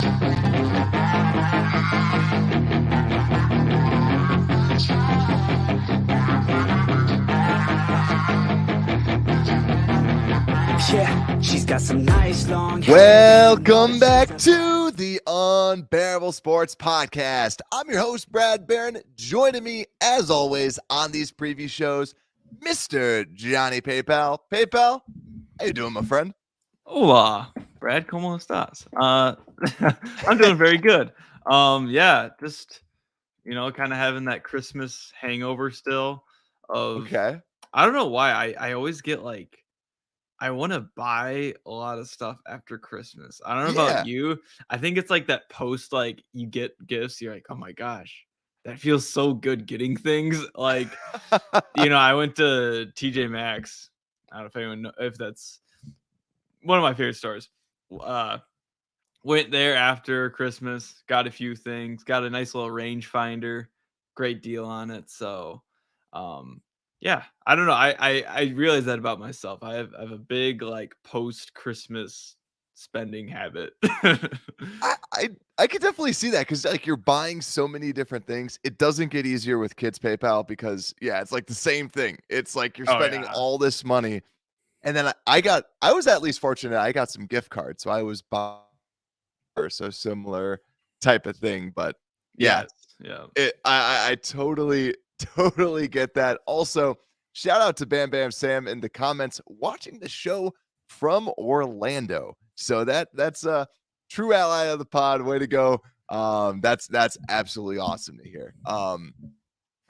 Yeah, she's got some nice long hair. Welcome back to the Unbearable Sports Podcast. I'm your host, Brad Barron. Joining me, as always, on these preview shows, Mr. Johnny PayPal. PayPal, how you doing, my friend? Hola, Brad, ¿cómo estás? I'm doing very good. Yeah, just, kind of having that Christmas hangover still of, Okay. I don't know why I always get like, I want to buy a lot of stuff after Christmas. I don't know Yeah. about you. I think it's like that post, like you get gifts. You're like, oh my gosh, that feels so good getting things. Like, I went to TJ Maxx. I don't know if anyone know if that's one of my favorite stores. Went there after Christmas, got a few things, got a nice little rangefinder, great deal on it. So, yeah, I don't know. I realize that about myself. I have a big like post Christmas spending habit. I could definitely see that because like you're buying so many different things. It doesn't get easier with kids PayPal because it's like the same thing. It's like you're spending all this money. And then I was at least fortunate. I got some gift cards, so I was buying so similar type of thing. But yeah, I totally get that. Also, shout out to Bam Bam Sam in the comments watching the show from Orlando. So that's a true ally of the pod. Way to go. That's absolutely awesome to hear.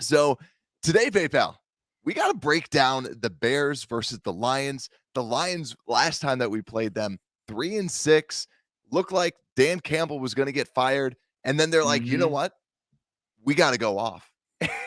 So today, PayPal, we got to break down the Bears versus the Lions. The Lions, last time that we played them, 3-6, looked like Dan Campbell was going to get fired. And then they're like, you know what? We got to go off.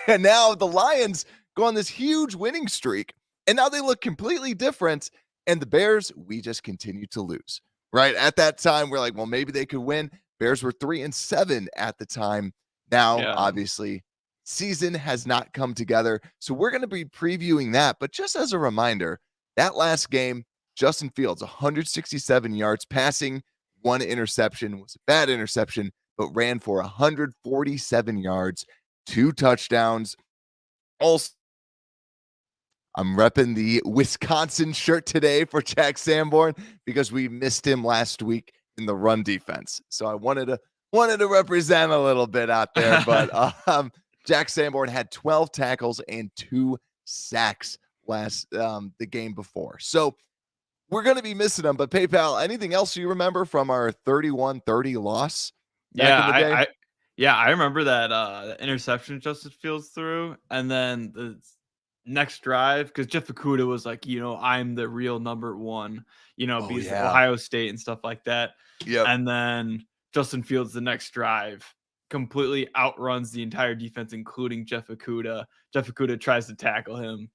And now the Lions go on this huge winning streak. And now they look completely different. And the Bears, we just continue to lose. Right? At that time, we're like, well, maybe they could win. Bears were 3-7 at the time. Now, obviously, season has not come together. So we're going to be previewing that. But just as a reminder, that last game, Justin Fields, 167 yards passing, 1 interception, was a bad interception, but ran for 147 yards, 2 touchdowns. Also, I'm repping the Wisconsin shirt today for Jack Sanborn because we missed him last week in the run defense. So I wanted to represent a little bit out there, but Jack Sanborn had 12 tackles and 2 sacks last the game before. So we're going to be missing him, but PayPal, anything else you remember from our 31-30 loss back in the day? I remember that interception Justin Fields threw, and then the next drive, because Jeff Okudah was like, I'm the real number one, because of Ohio State and stuff like that. Yep. And then Justin Fields, the next drive, completely outruns the entire defense, including Jeff Okudah. Jeff Okudah tries to tackle him.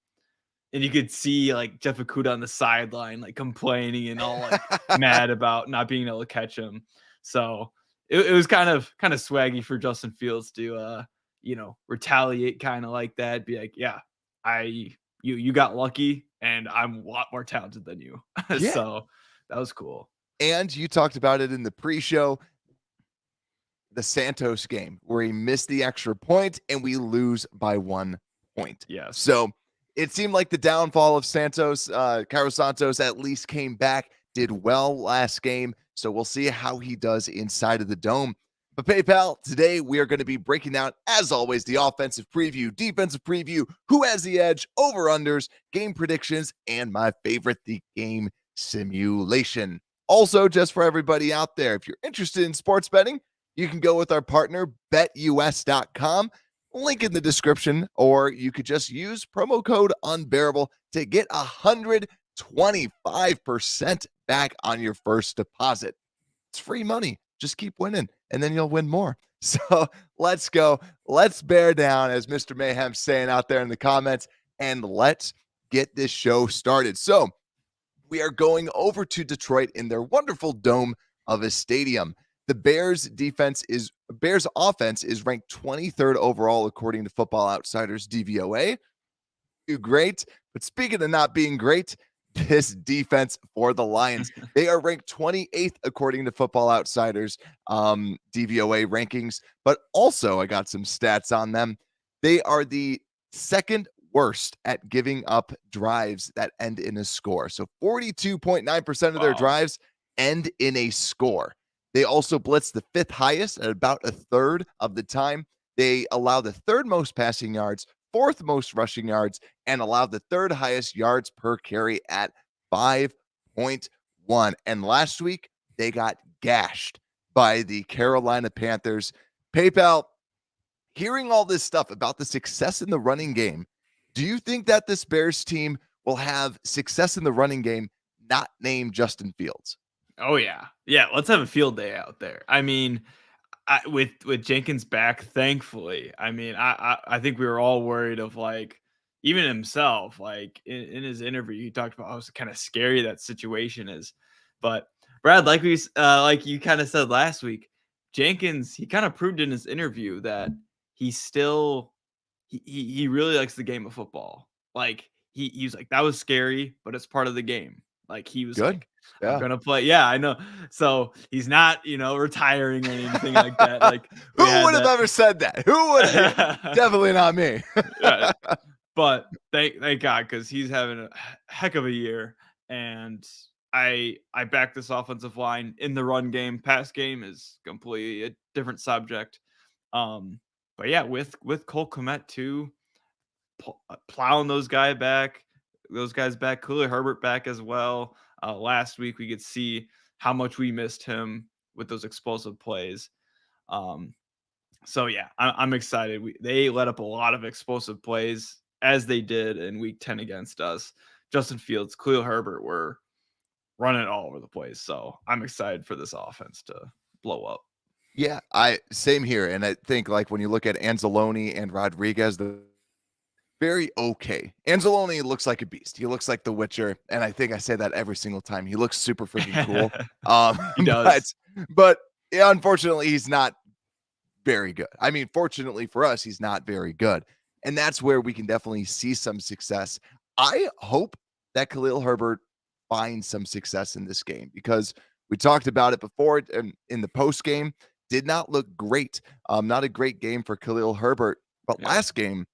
And you could see like Jeff Okudah on the sideline, like complaining and all like mad about not being able to catch him. So it was kind of swaggy for Justin Fields to, retaliate kind of like that. Be like, you got lucky and I'm a lot more talented than you. So that was cool. And you talked about it in the pre-show, the Santos game where he missed the extra point and we lose by 1 point. Yes. So it seemed like the downfall of Santos, Cairo Santos at least came back, did well last game. So we'll see how he does inside of the dome. But PayPal, today we are going to be breaking down, as always, the offensive preview, defensive preview, who has the edge, over-unders, game predictions, and my favorite, the game simulation. Also, just for everybody out there, if you're interested in sports betting, you can go with our partner, betus.com. Link in the description, or you could just use promo code Unbearable to get 125% back on your first deposit. It's free money. Just keep winning, and then you'll win more. So let's go. Let's bear down, as Mr. Mayhem's saying out there in the comments, and let's get this show started. So we are going over to Detroit in their wonderful dome of a stadium. The Bears offense is ranked 23rd overall according to Football Outsiders DVOA. Great, but speaking of not being great, this defense for the Lions. They are ranked 28th according to Football Outsiders DVOA rankings, but also I got some stats on them. They are the second worst at giving up drives that end in a score. So 42.9% of their drives end in a score. They also blitz the fifth highest at about a third of the time. They allow the third most passing yards, fourth most rushing yards, and allow the third highest yards per carry at 5.1. And last week, they got gashed by the Carolina Panthers. PayPal, hearing all this stuff about the success in the running game, do you think that this Bears team will have success in the running game not named Justin Fields? Oh, yeah. Yeah, let's have a field day out there. I mean, with Jenkins back, thankfully, I mean, I think we were all worried of, like, even himself, like, in his interview, he talked about how kind of scary that situation is. But, Brad, like you kind of said last week, Jenkins, he kind of proved in his interview that he still he really likes the game of football. Like, he was like, that was scary, but it's part of the game. Like, he was Good. like, I'm gonna play. Yeah, I know. So he's not, retiring or anything like that. Like, who would have ever said that? Who would have? Definitely not me. Yeah. But thank God, because he's having a heck of a year. And I back this offensive line in the run game. Pass game is completely a different subject. But yeah, with Cole Kmet too, plowing those guys back, Khalil Herbert back as well. Last week we could see how much we missed him with those explosive plays. So yeah, I'm excited. They let up a lot of explosive plays as they did in week 10 against us. Justin Fields, Khalil Herbert were running all over the place. So I'm excited for this offense to blow up. Yeah, same here. And I think, like, when you look at Anzalone and Rodriguez, the very okay. Anzalone looks like a beast. He looks like the Witcher, and I think I say that every single time. He looks super freaking cool. He does. But yeah, unfortunately, he's not very good. I mean, fortunately for us, he's not very good. And that's where we can definitely see some success. I hope that Khalil Herbert finds some success in this game, because we talked about it before in the post game. Did not look great. Not a great game for Khalil Herbert. But last game,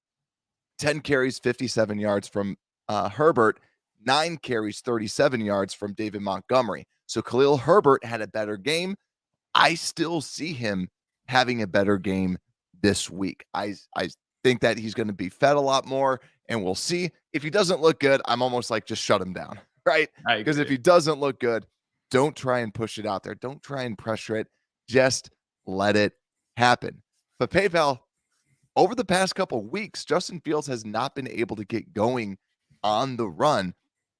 10 carries, 57 yards from Herbert, 9 carries, 37 yards from David Montgomery. So Khalil Herbert had a better game. I still see him having a better game this week. I think that he's going to be fed a lot more, and we'll see. If he doesn't look good, I'm almost like, just shut him down, right? Because if he doesn't look good, don't try and push it out there. Don't try and pressure it. Just let it happen. But PayPal, over the past couple of weeks, Justin Fields has not been able to get going on the run,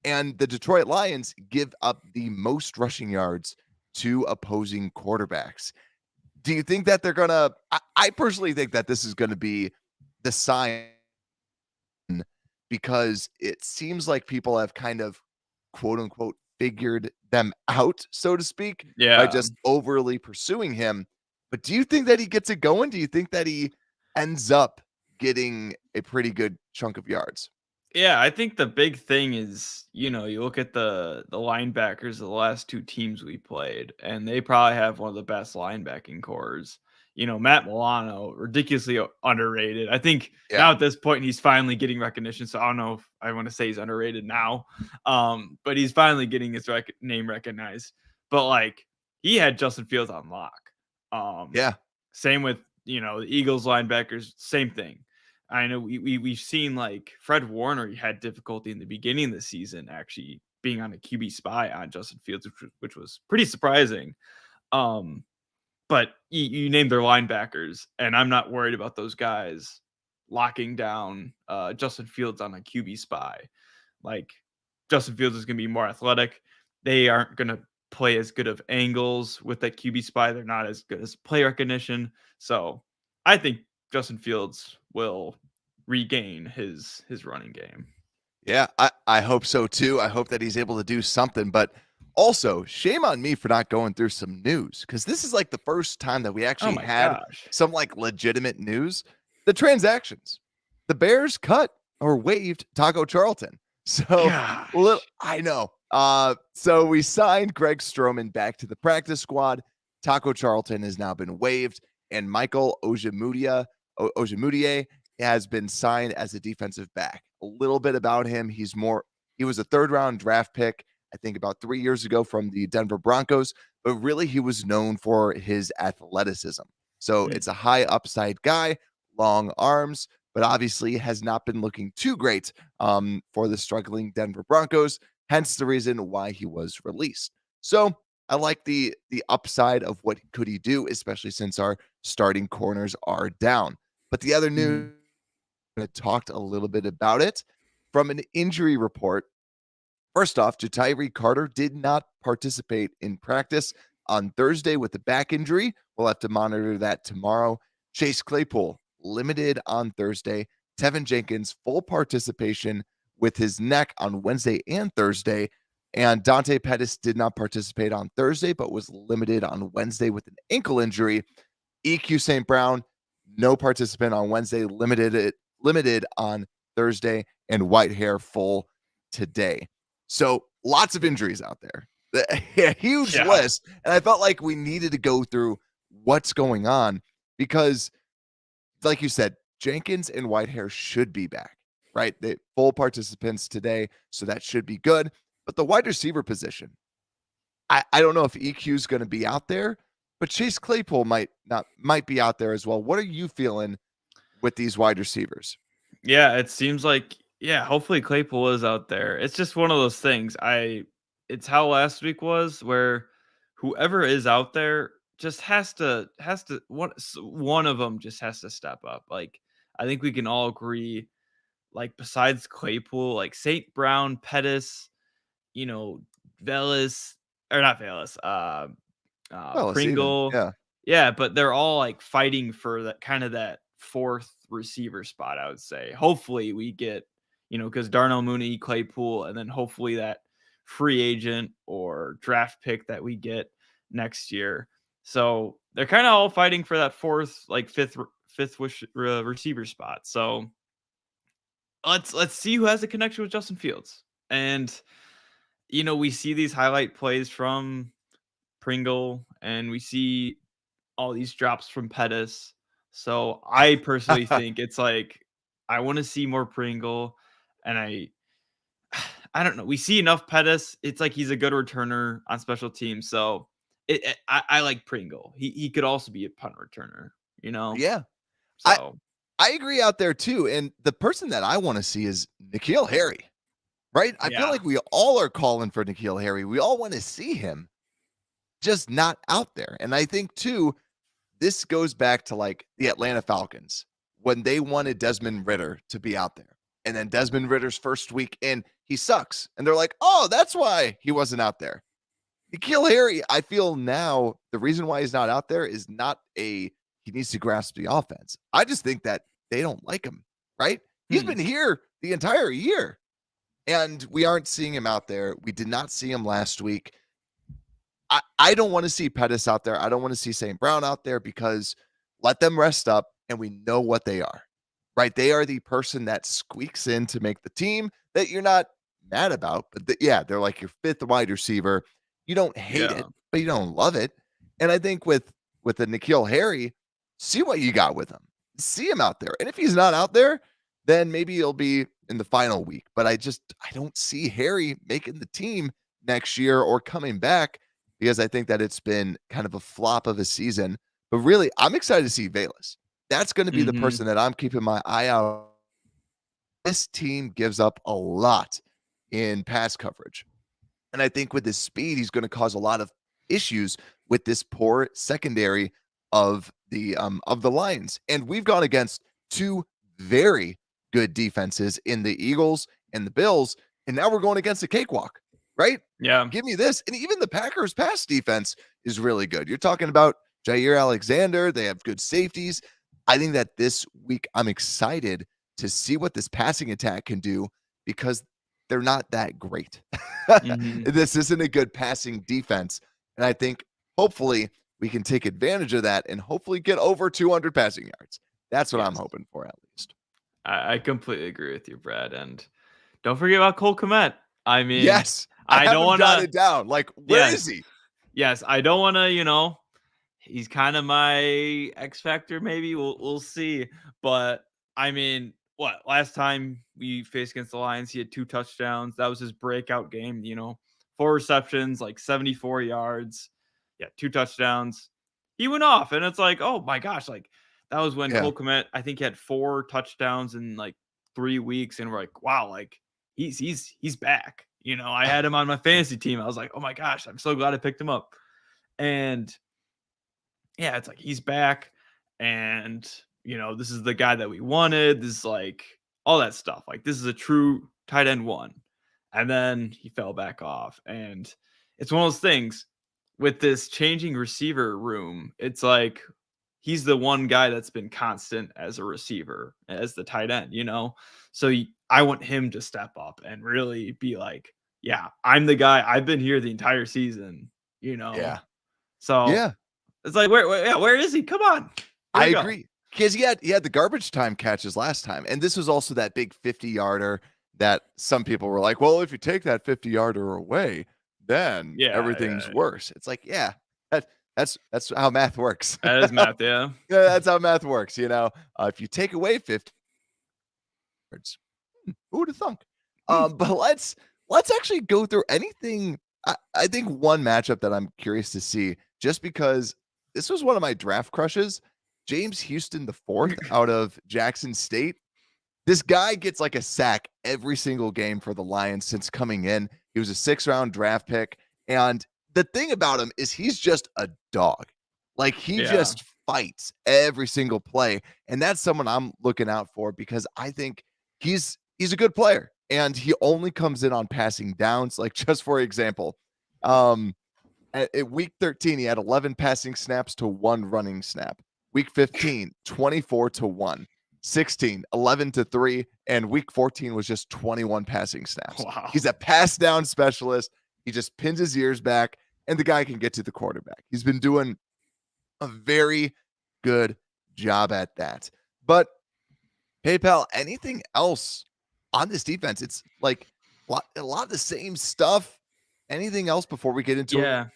and the Detroit Lions give up the most rushing yards to opposing quarterbacks. Do you think that they're going to – I personally think that this is going to be the sign, because it seems like people have kind of, quote-unquote, figured them out, so to speak, by just overly pursuing him. But do you think that he gets it going? Do you think that he ends up getting a pretty good chunk of yards? Yeah, I think the big thing is, you look at the linebackers of the last two teams we played, and they probably have one of the best linebacking cores. Matt Milano, ridiculously underrated. I think now at this point, he's finally getting recognition. So I don't know if I want to say he's underrated now, but he's finally getting his name recognized. But, like, he had Justin Fields on lock. Same with, the Eagles linebackers, same thing. I know we've seen, like, Fred Warner had difficulty in the beginning of the season actually being on a QB spy on Justin Fields, which was pretty surprising. But you named their linebackers, and I'm not worried about those guys locking down Justin Fields on a QB spy. Like, Justin Fields is going to be more athletic. They aren't going to play as good of angles with that QB spy. They're not as good as play recognition. So I think Justin Fields will regain his running game. Yeah, I hope so too. I hope that he's able to do something. But also, shame on me for not going through some news, because this is like the first time that we actually had some, like, legitimate news. The transactions. The Bears cut or waived Taco Charlton. So Gosh. I know. So we signed Greg Stroman back to the practice squad. Taco Charlton has now been waived, and Michael Ojemudia has been signed as a defensive back. A little bit about him. He was a third round draft pick, I think about 3 years ago from the Denver Broncos, but really he was known for his athleticism. So it's a high upside guy, long arms, but obviously has not been looking too great for the struggling Denver Broncos, hence the reason why he was released. So I like the upside of what could he do, especially since our starting corners are down. But the other news, I talked a little bit about it from an injury report. First off, Ja'Tyre Carter did not participate in practice on Thursday with a back injury. We'll have to monitor that tomorrow. Chase Claypool limited on Thursday. Tevin Jenkins full participation with his neck on Wednesday and Thursday. And Dante Pettis did not participate on Thursday, but was limited on Wednesday with an ankle injury. EQ St. Brown, no participant on Wednesday, limited on Thursday, and Whitehair full today. So lots of injuries out there. A huge list. And I felt like we needed to go through what's going on because, like you said, Jenkins and Whitehair should be back, right? They full participants today, so that should be good. But the wide receiver position, I don't know if EQ is going to be out there, but Chase Claypool might be out there as well. What are you feeling with these wide receivers? Yeah, it seems like hopefully Claypool is out there. It's just one of those things. It's how last week was where whoever is out there just has to one of them just has to step up. Like I think we can all agree like besides Claypool, like St. Brown, Pettis, Velas or not Velas, Pringle. Yeah. Yeah, but they're all like fighting for that fourth receiver spot, I would say. Hopefully we get, because Darnell Mooney, Claypool, and then hopefully that free agent or draft pick that we get next year. So they're kind of all fighting for that fifth receiver spot. So let's see who has a connection with Justin Fields. And we see these highlight plays from Pringle, and we see all these drops from Pettis. So I personally think it's like I want to see more Pringle, and I don't know. We see enough Pettis. It's like he's a good returner on special teams. So I like Pringle. He could also be a punt returner. Yeah. So I agree out there too. And the person that I want to see is N'Keal Harry, right? I feel like we all are calling for N'Keal Harry. We all want to see him, just not out there. And I think too, this goes back to like the Atlanta Falcons when they wanted Desmond Ridder to be out there. And then Desmond Ridder's first week in, he sucks. And they're like, oh, that's why he wasn't out there. N'Keal Harry, I feel now the reason why he's not out there is not he needs to grasp the offense. I just think that they don't like him, right? He's been here the entire year. And we aren't seeing him out there. We did not see him last week. I don't want to see Pettis out there. I don't want to see St. Brown out there because let them rest up and we know what they are, right? They are the person that squeaks in to make the team that you're not mad about. But they're like your fifth wide receiver. You don't hate it, but you don't love it. And I think with the N'Keal Harry, see what you got with him. See him out there. And if he's not out there, then maybe he'll be in the final week. But I don't see Harry making the team next year or coming back because I think that it's been kind of a flop of a season. But really, I'm excited to see Velas. That's going to be the person that I'm keeping my eye out. This team gives up a lot in pass coverage. And I think with his speed, he's going to cause a lot of issues with this poor secondary of the Lions. And we've gone against two very good defenses in the Eagles and the Bills. And now we're going against a cakewalk, right? Yeah. Give me this. And even the Packers pass defense is really good. You're talking about Jair Alexander. They have good safeties. I think that this week I'm excited to see what this passing attack can do because they're not that great. This isn't a good passing defense. And I think hopefully we can take advantage of that and hopefully get over 200 passing yards. That's what I'm hoping for at least. I completely agree with you, Brad. And don't forget about Cole Kmet. I mean, yes, I don't want to jot it down. Like, where is he? Yes, I don't want to, he's kind of my X factor. Maybe we'll see. But I mean, last time we faced against the Lions, he had 2 touchdowns. That was his breakout game. 4 receptions, like 74 yards. Yeah, 2 touchdowns. He went off, and it's like, oh my gosh, like that was when Cole Kmet, I think, he had 4 touchdowns in like 3 weeks, and we're like, wow, like he's back. I had him on my fantasy team. I was like, oh my gosh, I'm so glad I picked him up. And yeah, it's like he's back, and this is the guy that we wanted. This is like all that stuff. Like, this is a true tight end 1. And then he fell back off. And it's one of those things with this changing receiver room. It's like he's the one guy that's been constant as a receiver, as the tight end, So I want him to step up and really be like, yeah, I'm the guy. I've been here the entire season, Yeah. So yeah, it's like, where is he? Come on. I agree. Because he had the garbage time catches last time. And this was also that big 50-yarder that some people were like, well, if you take that 50-yarder away, then everything's worse. It's like, that's how math works. That is math, yeah. Yeah, that's how math works, If you take away 50 yards, who would have thunk? But let's actually go through anything. I think one matchup that I'm curious to see, just because this was one of my draft crushes, James Houston IV out of Jackson State. This guy gets like a sack every single game for the Lions since coming in. He was a 6th-round draft pick. And the thing about him is he's just a dog. Like, he just fights every single play. And that's someone I'm looking out for, because I think he's a good player. And he only comes in on passing downs. Like, just for example, at week 13, he had 11 passing snaps to 1 running snap. Week 15, 24 to 1. 16, 11 to 3. And week 14 was just 21 passing snaps. Wow. He's a pass down specialist. He just pins his ears back, and the guy can get to the quarterback. He's been doing a very good job at that. But PayPal, anything else on this defense? It's like a lot of the same stuff. Anything else before we get into it?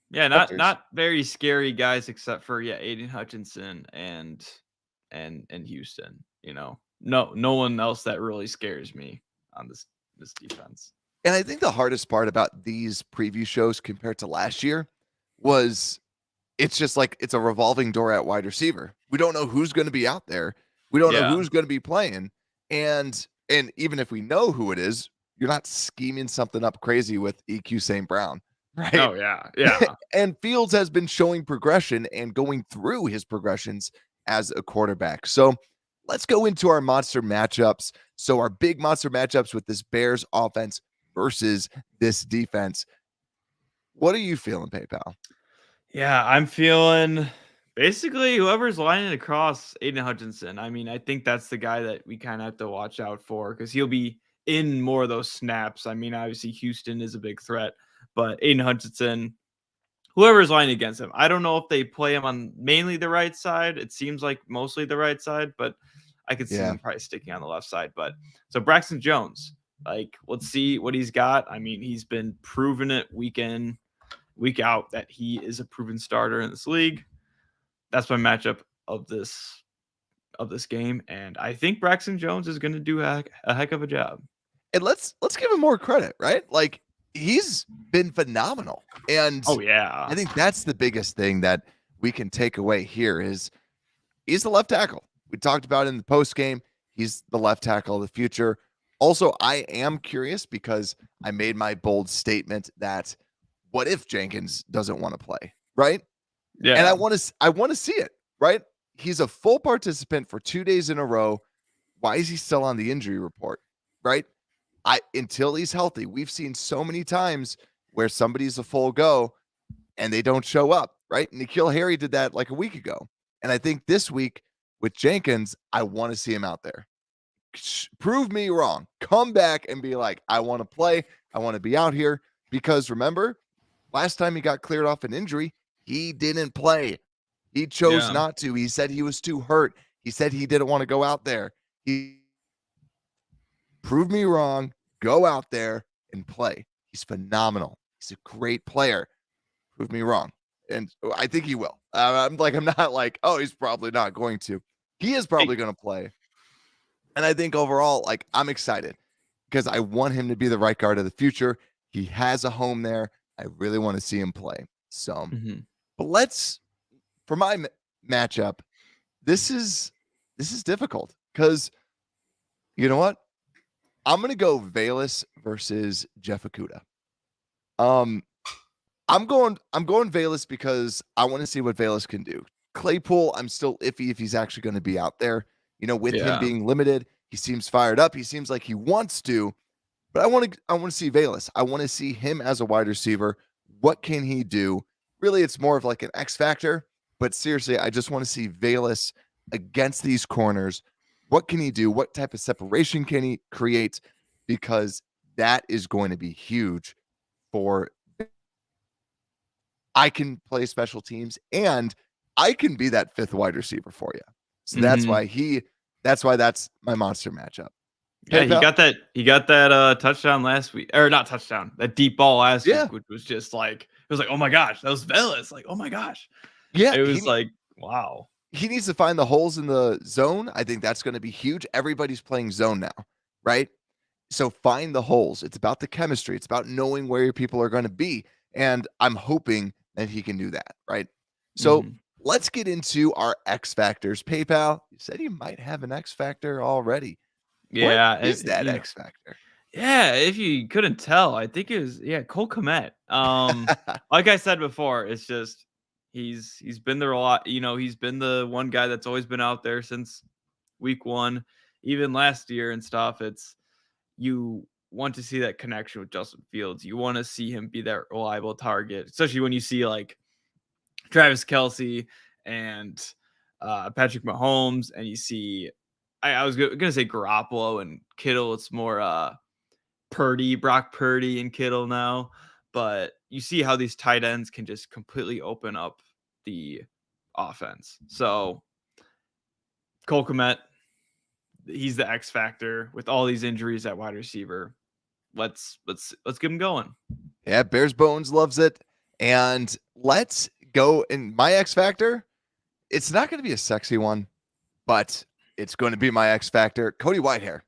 Yeah, not very scary guys, except for Aiden Hutchinson and Houston. No one else that really scares me on this defense. And I think the hardest part about these preview shows compared to last year was it's just like it's a revolving door at wide receiver. We don't know who's going to be out there. We don't know who's going to be playing. And even if we know who it is, you're not scheming something up crazy with EQ St. Brown, right? Oh, yeah. And Fields has been showing progression and going through his progressions as a quarterback. So let's go into our monster matchups. So our big monster matchups with this Bears offense versus this defense. What are you feeling, PayPal? Yeah, I'm feeling basically whoever's lining across Aiden Hutchinson. I mean, I think that's the guy that we kind of have to watch out for, because he'll be in more of those snaps. I mean, obviously Houston is a big threat, but Aiden Hutchinson, whoever's lining against him, I don't know if they play him on mainly the right side. It seems like mostly the right side, but I could see him probably sticking on the left side. But so Braxton Jones, like, let's see what he's got. I mean, he's been proving it week in, week out that he is a proven starter in this league. That's my matchup of this game, and I think Braxton Jones is going to do a heck of a job. And let's give him more credit, right? Like, he's been phenomenal. And I think that's the biggest thing that we can take away here is he's the left tackle. We talked about in the post game. He's the left tackle of the future. Also, I am curious because I made my bold statement that what if Jenkins doesn't want to play, right? Yeah. And I want to see it, right? He's a full participant for 2 days in a row. Why is he still on the injury report, right? Until he's healthy. We've seen so many times where somebody's a full go and they don't show up, right? N'Keal Harry did that like a week ago. And I think this week with Jenkins, I want to see him out there. Prove me wrong. Come back and be like, I want to play. I want to be out here. Because remember, last time he got cleared off an injury, he didn't play. He chose not to. He said he was too hurt. He said he didn't want to go out there. He proved me wrong. go out there and play. He's phenomenal. He's a great player. Prove me wrong. And I think he will. I'm not like, oh, he's probably not going to. He is probably going to play. And I think overall, like, I'm excited because I want him to be the right guard of the future. He has a home there. I really want to see him play. So, but for my matchup, this is difficult because you know what? I'm going to go Velus versus Jeff Okudah. I'm going Velus because I want to see what Velus can do. Claypool, I'm still iffy if he's actually going to be out there. With him being limited, he seems fired up. He seems like he wants to, but I want to see Velus. I want to see him as a wide receiver. What can he do? Really, it's more of like an X factor, but seriously, I just want to see Velus against these corners. What can he do? What type of separation can he create? Because that is going to be huge for I can play special teams and I can be that fifth wide receiver for you. So that's why that's my monster matchup. Yeah, he got that touchdown last week, or not touchdown, that deep ball last week, which was just like, it was like, oh my gosh, that was Velus. Like, oh my gosh. Yeah. It was like, wow. He needs to find the holes in the zone. I think that's going to be huge. Everybody's playing zone now, right? So find the holes. It's about the chemistry. It's about knowing where your people are going to be. And I'm hoping that he can do that, right? So let's get into our X factors. PayPal, you said you might have an X factor already. Yeah. What is that X factor? Yeah, if you couldn't tell, I think it was Cole Kmet. Like I said before, it's just he's been there a lot. He's been the one guy that's always been out there since week 1, even last year and stuff. It's you want to see that connection with Justin Fields. You want to see him be that reliable target, especially when you see like Travis Kelce and Patrick Mahomes, and you see I was gonna say Garoppolo and Kittle. It's more Brock Purdy and Kittle now, but you see how these tight ends can just completely open up the offense. So Cole Kmet, he's the X factor with all these injuries at wide receiver. Let's get him going. Yeah, Bears Bones loves it. And let's go in my X factor. It's not going to be a sexy one, but it's going to be my X factor. Cody Whitehair.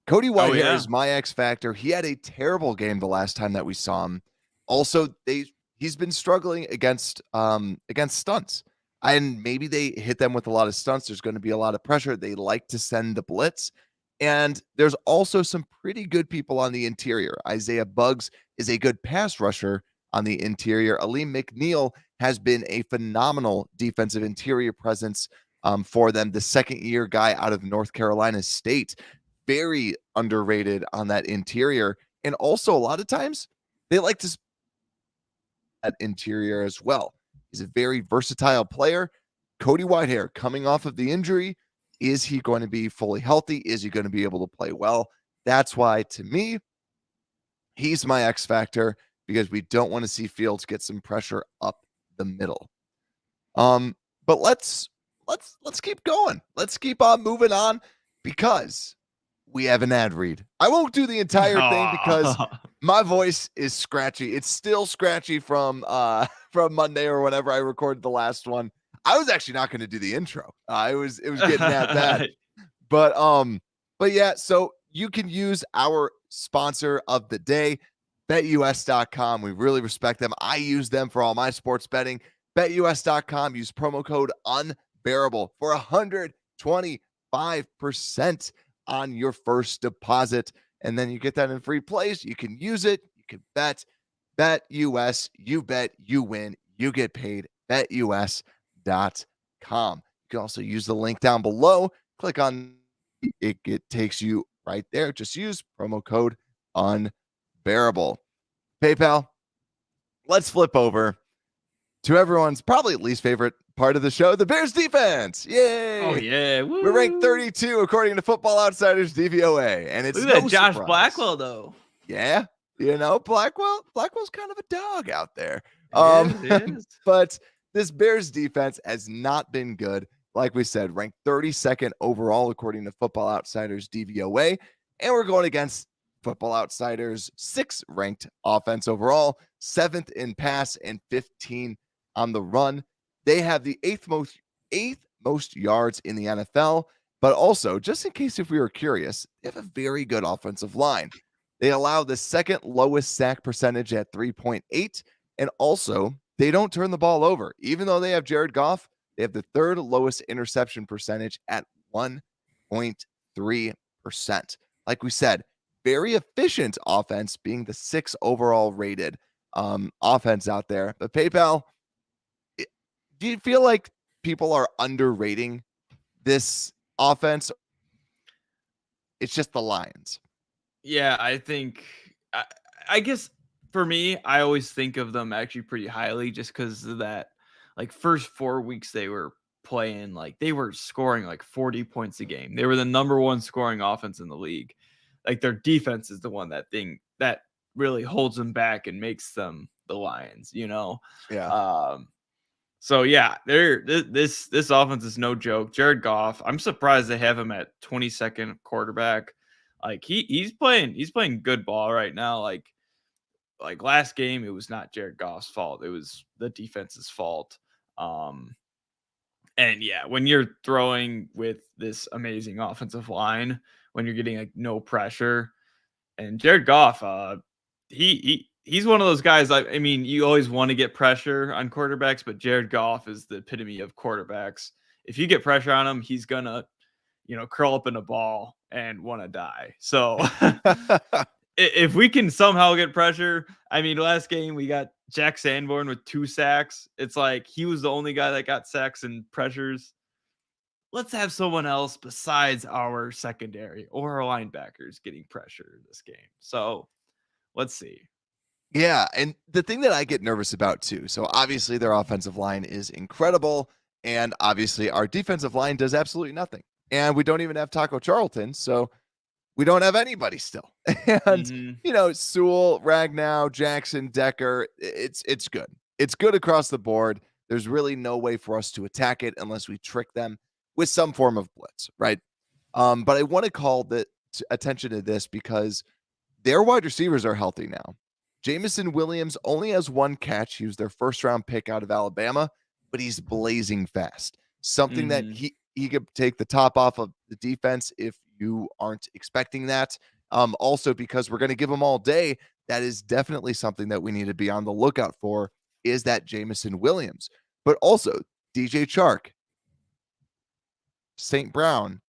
Cody Whitehair is my X factor. He had a terrible game the last time that we saw him. Also, he's been struggling against stunts. And maybe they hit them with a lot of stunts. There's going to be a lot of pressure. They like to send the blitz. And there's also some pretty good people on the interior. Isaiah Buggs is a good pass rusher on the interior. Aleem McNeil has been a phenomenal defensive interior presence for them. The second-year guy out of North Carolina State, very underrated on that interior. And also, a lot of times, they like to that interior as well. He's a very versatile player. Cody Whitehair coming off of the injury. Is he going to be fully healthy? Is he going to be able to play well? That's why, to me, he's my X factor, because we don't want to see Fields get some pressure up the middle. But let's keep going. Let's keep on moving on, because we have an ad read. I won't do the entire thing because my voice is scratchy. It's still scratchy from Monday or whenever I recorded the last one. I was actually not going to do the intro. It was getting that bad. But yeah, so you can use our sponsor of the day, BetUS.com. We really respect them. I use them for all my sports betting. BetUS.com. Use promo code UNBEARABLE for 125% on your first deposit. And then you get that in free plays. You can use it. You can bet. BetUS. You bet, you win, you get paid. BetUS.com. You can also use the link down below. Click on it. It takes you right there. Just use promo code UNBEARABLE. PayPal. Let's flip over to everyone's probably least favorite part of the show, the Bears defense. Yay! Oh yeah, woo. We're ranked 32 according to Football Outsiders DVOA, and it's look at no that Josh surprise. Blackwell though. Yeah, Blackwell's kind of a dog out there. It is. But this Bears defense has not been good. Like we said, ranked 32nd overall according to Football Outsiders DVOA, and we're going against Football Outsiders 6th ranked offense overall, 7th in pass, and 15 on the run. They have the eighth most yards in the NFL, but also, just in case if we were curious, they have a very good offensive line. They allow the second lowest sack percentage at 3.8, and also they don't turn the ball over. Even though they have Jared Goff, they have the third lowest interception percentage at 1.3%. Like we said, very efficient offense, being the 6th overall rated offense out there. But PayPal, do you feel like people are underrating this offense? It's just the Lions. Yeah, I think I guess for me, I always think of them actually pretty highly just because of that. Like first 4 weeks they were playing, like they were scoring like 40 points a game. They were the number one scoring offense in the league. Like their defense is the one that really holds them back and makes them the Lions, Yeah. So yeah, this offense is no joke. Jared Goff, I'm surprised they have him at 22nd quarterback. Like he's playing good ball right now. Like last game, it was not Jared Goff's fault. It was the defense's fault. And yeah, when you're throwing with this amazing offensive line, when you're getting like no pressure, and Jared Goff, he's one of those guys. I mean, you always want to get pressure on quarterbacks, but Jared Goff is the epitome of quarterbacks. If you get pressure on him, he's gonna, curl up in a ball and want to die. So if we can somehow get pressure, I mean, last game we got Jack Sanborn with 2 sacks. It's like he was the only guy that got sacks and pressures. Let's have someone else besides our secondary or our linebackers getting pressure in this game. So let's see. Yeah, and the thing that I get nervous about too, so obviously their offensive line is incredible, and obviously our defensive line does absolutely nothing. And we don't even have Taco Charlton, so we don't have anybody still. And Sewell, Ragnow, Jackson, Decker, it's good. It's good across the board. There's really no way for us to attack it unless we trick them with some form of blitz, right? But I want to call the attention to this because their wide receivers are healthy now. Jameson Williams only has 1 catch. He was their first round pick out of Alabama, but he's blazing fast. Something that he could take the top off of the defense if you aren't expecting that. Also, because we're going to give him all day, that is definitely something that we need to be on the lookout for, is that Jameson Williams. But also DJ Chark, St. Brown,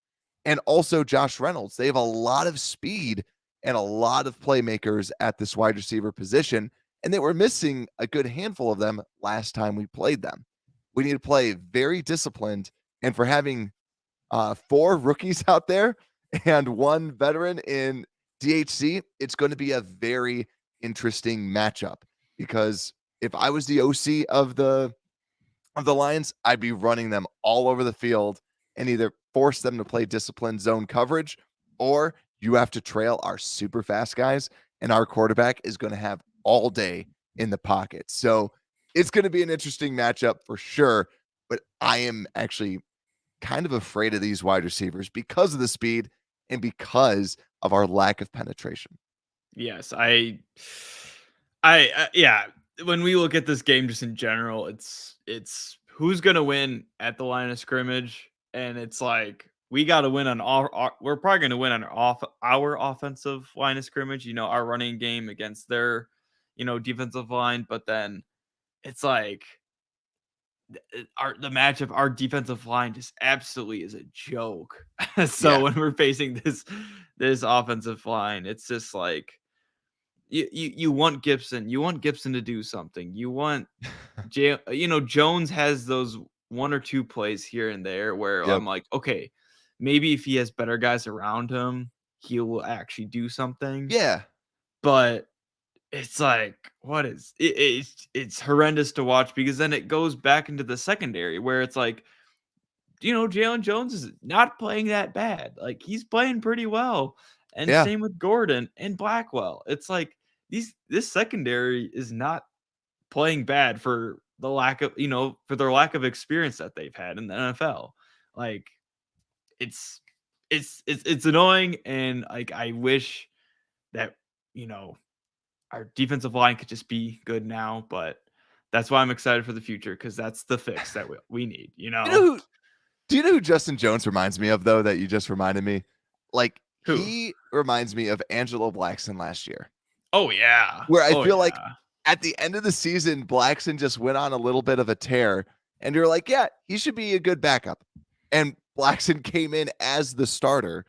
and also Josh Reynolds. They have a lot of speed and a lot of playmakers at this wide receiver position, and they were missing a good handful of them last time we played them. We need to play very disciplined, and for having 4 rookies out there and 1 veteran in DHC, it's going to be a very interesting matchup, because if I was the OC of the Lions, I'd be running them all over the field and either force them to play disciplined zone coverage, or you have to trail our super fast guys, and our quarterback is going to have all day in the pocket. So it's going to be an interesting matchup for sure, but I am actually kind of afraid of these wide receivers because of the speed and because of our lack of penetration. Yes, yeah, when we look at this game just in general, it's who's going to win at the line of scrimmage, and it's like we got to win on we're probably going to win on our offensive line of scrimmage, our running game against their, defensive line. But then it's like the matchup, our defensive line just absolutely is a joke. So when we're facing this offensive line, it's just like you want Gibson to do something. You want Jones has those 1 or 2 plays here and there where I'm like, okay, maybe if he has better guys around him, he will actually do something. Yeah. But it's like, what is it? It's horrendous to watch, because then it goes back into the secondary where it's like, Jalen Jones is not playing that bad. Like, he's playing pretty well. And same with Gordon and Blackwell. It's like this secondary is not playing bad for the lack of, for their lack of experience that they've had in the NFL. Like, it's annoying, and like I wish that, our defensive line could just be good now, but that's why I'm excited for the future because that's the fix that we need, You know who? Do you know who Justin Jones reminds me of, though, that you just reminded me? Like, Who? he reminds me of Angelo Blackson last year, Oh, yeah. where I Oh, feel like yeah. at the end of the season, Blackson just went on a little bit of a tear, and you're like, yeah, he should be a good backup. And Blackson came in as the starter,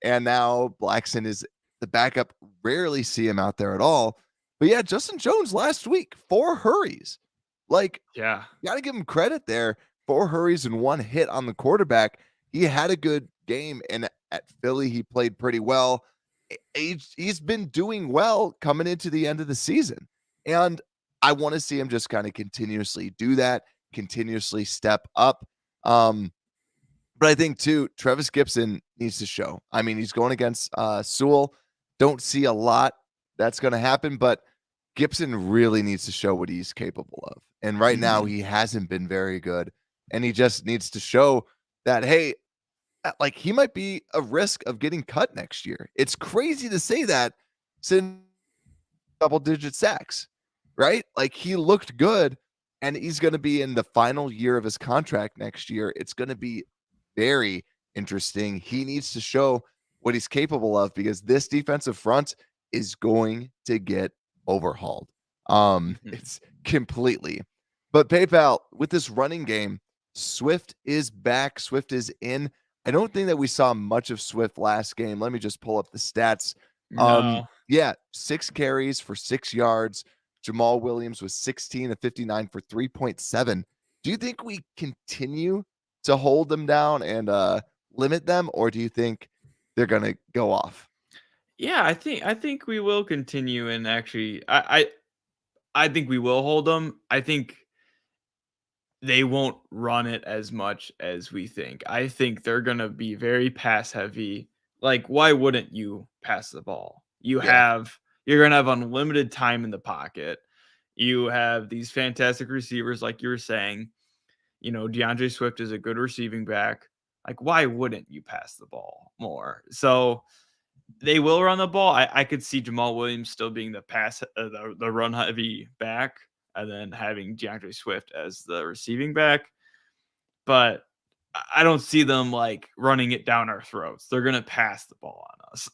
and now Blackson is the backup. Rarely see him out there at all. But yeah, Justin Jones last week, 4 hurries. Like, Yeah. got to give him credit there. 4 hurries and 1 hit on the quarterback. He had a good game, and at Philly, he played pretty well. He's been doing well coming into the end of the season. And I want to see him just kind of continuously do that, continuously step up. But I think, too, Travis Gibson needs to show. I mean, he's going against Sewell. Don't see a lot that's going to happen, but Gibson really needs to show what he's capable of. And right now, he hasn't been very good. And he just needs to show that, hey, like he might be a risk of getting cut next year. It's crazy to say that since double-digit sacks, right? Like he looked good, and he's going to be in the final year of his contract next year. It's going to be very interesting. He needs to show what he's capable of because this defensive front is going to get overhauled. It's completely. But PayPal, with this running game, Swift is back. Swift is in. I don't think that we saw much of Swift last game. Let me just pull up the stats. No. Yeah, 6 carries for 6 yards. Jamal Williams was 16 of 59 for 3.7. Do you think we continue to hold them down and limit them, or do you think they're going to go off? Yeah, I think we will continue, and actually, I think we will hold them. I think they won't run it as much as we think. I think they're gonna be very pass heavy. Like, why wouldn't you pass the ball? Yeah. You're gonna have unlimited time in the pocket. You have these fantastic receivers, like you were saying. DeAndre Swift is a good receiving back. Like, why wouldn't you pass the ball more? So they will run the ball. I could see Jamal Williams still being the run heavy back, and then having DeAndre Swift as the receiving back. But I don't see them like running it down our throats. They're gonna pass the ball on us.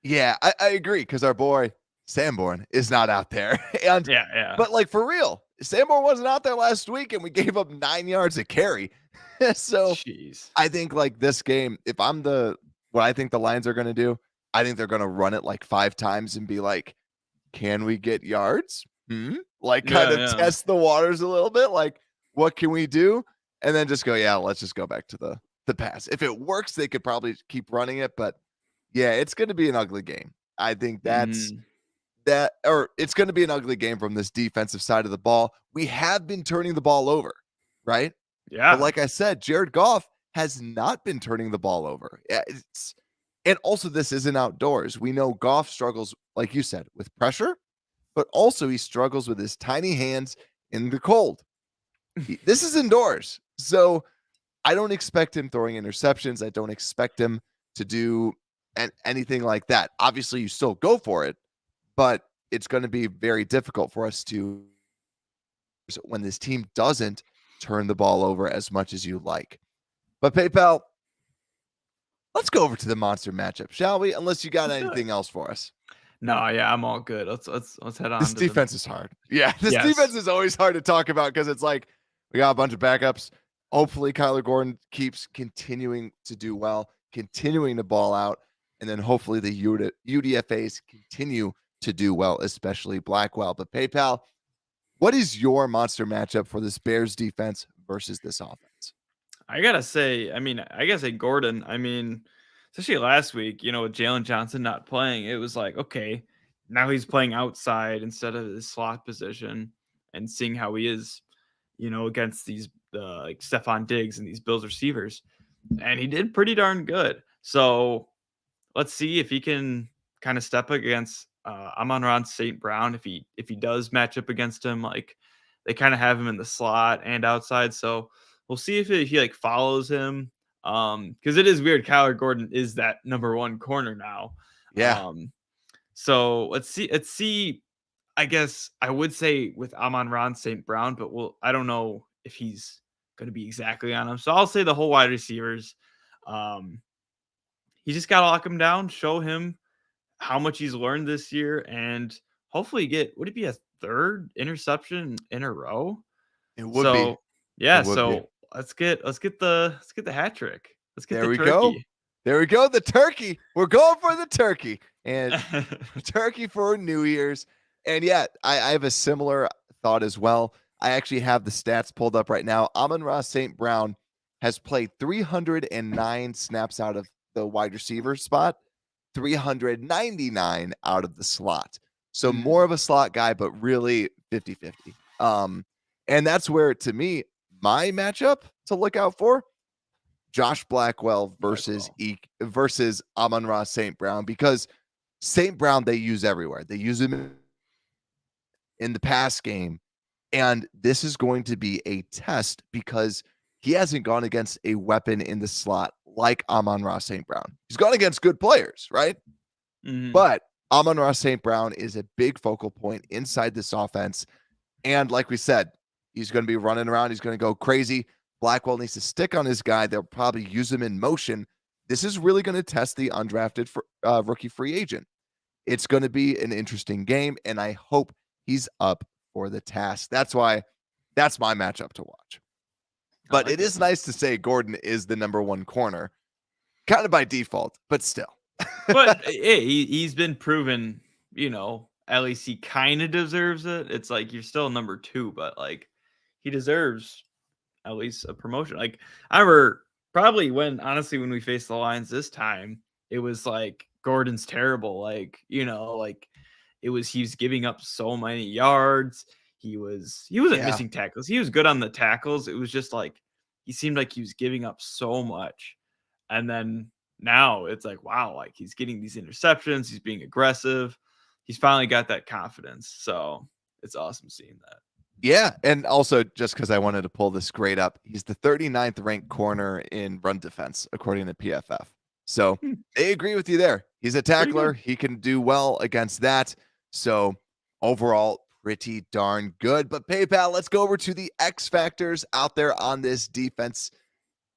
Yeah, I agree because our boy Sanborn is not out there. And Yeah. but like for real, Sanborn wasn't out there last week, and we gave up 9 yards a carry. So Jeez. I think like this game, if I'm what I think the Lions are going to do, I think they're going to run it like 5 times and be like, can we get yards? Like kind of Yeah. test the waters a little bit. Like, what can we do? And then just go, yeah, let's just go back to the pass. If it works, they could probably keep running it. But yeah, it's going to be an ugly game. I think it's going to be an ugly game from this defensive side of the ball. We have been turning the ball over, right? Yeah. But like I said, Jared Goff has not been turning the ball over. And also this isn't outdoors. We know Goff struggles, like you said, with pressure, but also he struggles with his tiny hands in the cold. This is indoors. So I don't expect him throwing interceptions. I don't expect him to do anything like that. Obviously, you still go for it, but it's going to be very difficult for us to when this team doesn't turn the ball over as much as you like. But PayPal, let's go over to the monster matchup, shall we? Unless you got anything else for us. No, yeah, I'm all good. Let's head on. This defense is hard. Yeah, this Yes. defense is always hard to talk about because it's like we got a bunch of backups. Hopefully, Kyler Gordon keeps continuing to do well, continuing to ball out, and then hopefully the UDFAs continue to do well, especially Blackwell. But PayPal, what is your monster matchup for this Bears defense versus this offense? I gotta say, Gordon. Especially last week, with Jalen Johnson not playing, it was like, okay, now he's playing outside instead of his slot position, and seeing how he is, against these like Stephon Diggs and these Bills receivers, and he did pretty darn good. So let's see if he can kind of step against Amon-Ra St. Brown. If he does match up against him, like they kind of have him in the slot and outside. So we'll see if he like follows him. Because it is weird. Kyler Gordon is that number 1 corner now. Yeah. So let's see. I guess I would say with Amon-Ra St. Brown, but I don't know if he's going to be exactly on him. So I'll say the whole wide receivers. Um, he just got to lock him down, show him how much he's learned this year, and hopefully would it be a third interception in a row? It would be. So yeah, It would be. so let's get the hat trick. Let's get There the we go. turkey. There we go. The turkey. We're going for the turkey. And turkey for New Year's. And yeah, I have a similar thought as well. I actually have the stats pulled up right now. Amon-Ra St. Brown has played 309 snaps out of the wide receiver spot, 399 out of the slot. So more of a slot guy, but really 50-50. And that's where, to me, my matchup to look out for, Josh Blackwell versus Amon-Ra St. Brown, because St. Brown they use everywhere. They use him in the pass game, and this is going to be a test because he hasn't gone against a weapon in the slot like Amon-Ra St. Brown. He's gone against good players, right? But Amon-Ra St. Brown is a big focal point inside this offense, and like we said, he's going to be running around. He's going to go crazy. Blackwell needs to stick on his guy. They'll probably use him in motion. This is really going to test the undrafted rookie free agent. It's going to be an interesting game, and I hope he's up for the task. That's why that's my matchup to watch. But it is nice to say Gordon is the number one corner, kind of by default, but still. But he's been proven, at least he kind of deserves it. It's like you're still number two, but like he deserves at least a promotion. Like I remember probably when we faced the Lions this time, it was like Gordon's terrible. Like, he was giving up so many yards. He wasn't missing tackles. He was good on the tackles. It was just like he seemed like he was giving up so much. And then now it's like, wow, like he's getting these interceptions, he's being aggressive. He's finally got that confidence. So it's awesome seeing that. Yeah, and also just because I wanted to pull this grade up, he's the 39th ranked corner in run defense, according to PFF. So they agree with you there. He's a tackler. He can do well against that. So overall, pretty darn good. But PayPal, let's go over to the X factors out there on this defense.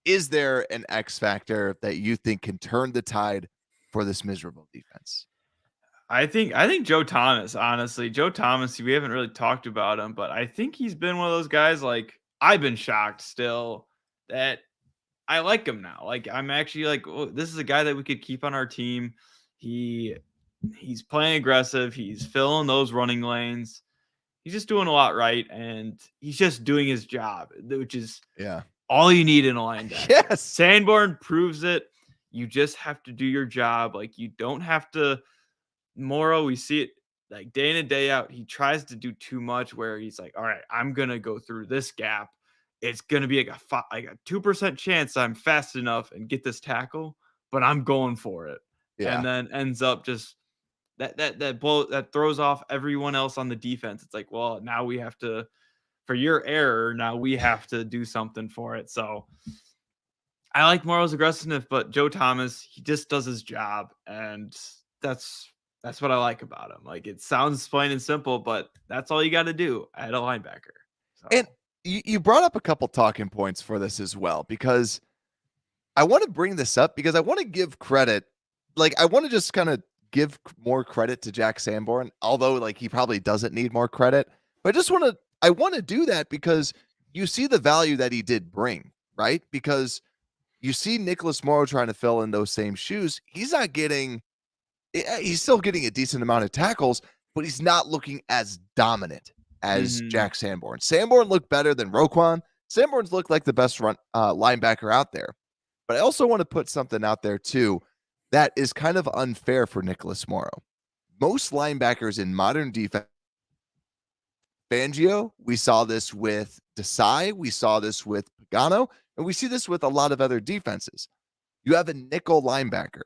Is there an X factor that you think can turn the tide for this miserable defense? I think Joe Thomas, honestly. Joe Thomas, we haven't really talked about him, but I think he's been one of those guys, like, I've been shocked still that I like him now. Like, I'm actually like, oh, this is a guy that we could keep on our team. He's playing aggressive. He's filling those running lanes. He's just doing a lot right, and he's just doing his job, which is all you need in a linebacker. Yes. Sanborn proves it. You just have to do your job. Like, you don't have to. Morrow, we see it like day in and day out. He tries to do too much where he's like, all right, I'm going to go through this gap. It's going to be like a 2% chance I'm fast enough and get this tackle, but I'm going for it. Yeah. And then ends up just that throws off everyone else on the defense. It's like, well, now we have to, for your error, now we have to do something for it. So I like Morrow's aggressiveness, but Joe Thomas, he just does his job, and that's what I like about him. Like, it sounds plain and simple, but that's all you got to do at a linebacker. So. And you brought up a couple talking points for this as well, because I want to bring this up because I want to give credit. Like, I want to just kind of give more credit to Jack Sanborn, although like he probably doesn't need more credit. But I want to do that because you see the value that he did bring, right? Because you see Nicholas Morrow trying to fill in those same shoes. He's still getting a decent amount of tackles, but he's not looking as dominant as Jack Sanborn. Sanborn looked better than Roquan. Sanborn's looked like the best run linebacker out there. But I also want to put something out there too that is kind of unfair for Nicholas Morrow. Most linebackers in modern defense, Fangio, we saw this with Desai, we saw this with Pagano, and we see this with a lot of other defenses. You have a nickel linebacker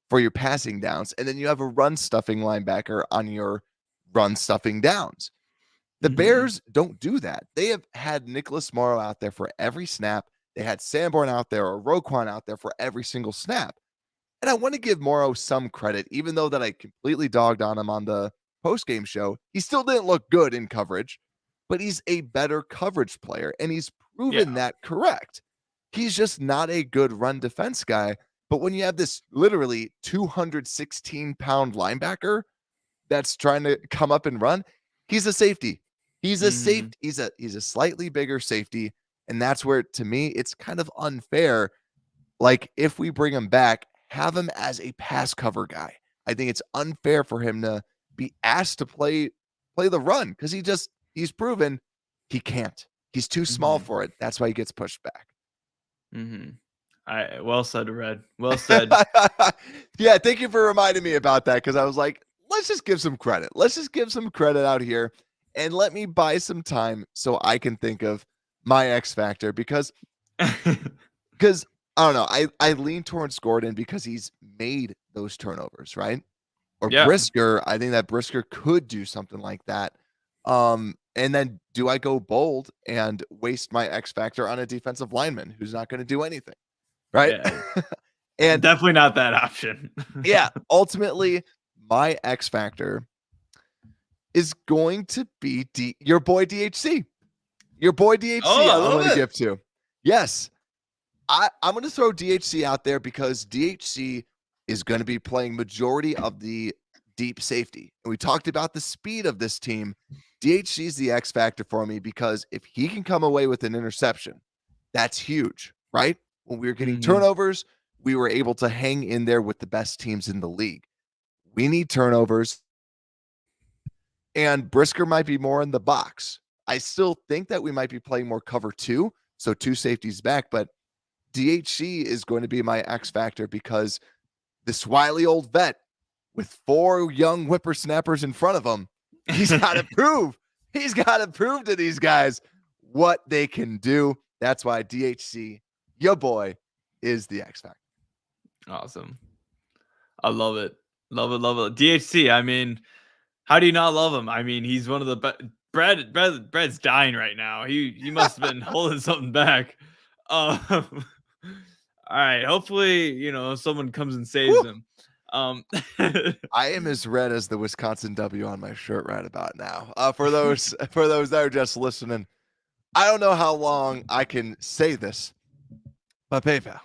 for your passing downs, and then you have a run stuffing linebacker on your run stuffing downs. The Bears don't do that. They have had Nicholas Morrow out there for every snap. They had Sanborn out there or Roquan out there for every single snap. And I want to give Morrow some credit, even though that I completely dogged on him on the post-game show. He still didn't look good in coverage, but he's a better coverage player, and he's proven Yeah. that correct. He's just not a good run defense guy. But when you have this literally 216-pound linebacker that's trying to come up and run, he's a safety. He's a Mhm. safety. He's a slightly bigger safety, and that's where, to me, it's kind of unfair. Like, if we bring him back, have him as a pass cover guy. I think it's unfair for him to be asked to play the run because he's proven he can't. He's too small Mhm. for it. That's why he gets pushed back. Mhm. Well said, Red. Well said. Yeah, thank you for reminding me about that because I was like, let's just give some credit. Let's just give some credit out here and let me buy some time so I can think of my X factor because I don't know. I lean towards Gordon because he's made those turnovers, right? Or Yeah. Brisker. I think that Brisker could do something like that. And then do I go bold and waste my X factor on a defensive lineman who's not going to do anything? Right. Yeah. And Definitely not that option. yeah, ultimately, my X factor is going to be your boy DHC. Your boy DHC, Oh, I I'm love going to it. give to. Yes. I'm going to throw DHC out there because DHC is going to be playing majority of the deep safety. And we talked about the speed of this team. DHC is the X factor for me because if he can come away with an interception, that's huge, right? When we were getting Mhm. turnovers, we were able to hang in there with the best teams in the league. We need turnovers, and Brisker might be more in the box. I still think that we might be playing more cover two, so two safeties back, but DHC is going to be my X factor because this wily old vet with 4 young whippersnappers in front of him, he's got to prove. He's got to prove to these guys what they can do. That's why DHC, your boy, is the X factor. Awesome. I love it. Love it. Love it. DHC. I mean, how do you not love him? I mean, he's one of the best. Brad's dying right now. He must have been holding something back. All right. Hopefully, someone comes and saves Woo! him. I am as red as the Wisconsin W on my shirt right about now. For those that are just listening, I don't know how long I can say this, but PayPal.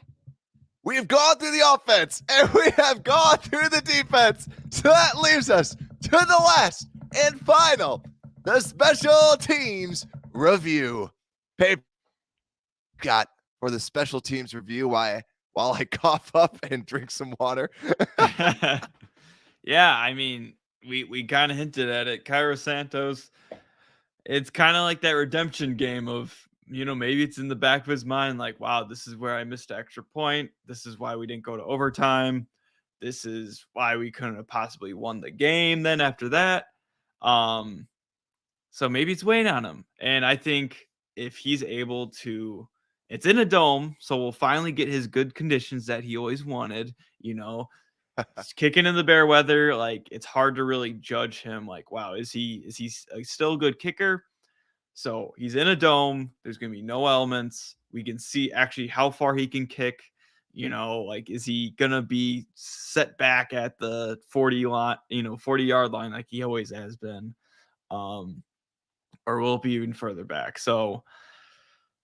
We've gone through the offense and we have gone through the defense. So that leaves us to the last and final, the special teams review. PayPal got for the special teams review while I cough up and drink some water. Yeah, I mean, we kind of hinted at it. Cairo Santos, it's kind of like that redemption game of, maybe it's in the back of his mind, like, wow, this is where I missed an extra point. This is why we didn't go to overtime. This is why we couldn't have possibly won the game then after that. So maybe it's weighing on him. And I think if he's able to, it's in a dome, so we'll finally get his good conditions that he always wanted, He's kicking in the bear weather. Like, it's hard to really judge him. Like, wow, is he still a good kicker? So he's in a dome. There's gonna be no elements. We can see actually how far he can kick. Like, is he gonna be set back at the 40 line, 40-yard line like he always has been? Or will it be even further back? So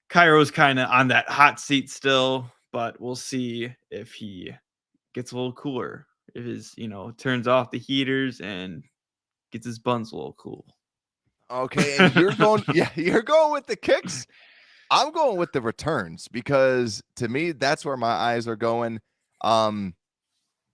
Cairo's kind of on that hot seat still, but we'll see if he gets a little cooler. If his, turns off the heaters and gets his buns a little cool. Okay, and you're going with the kicks. I'm going with the returns because to me that's where my eyes are going. The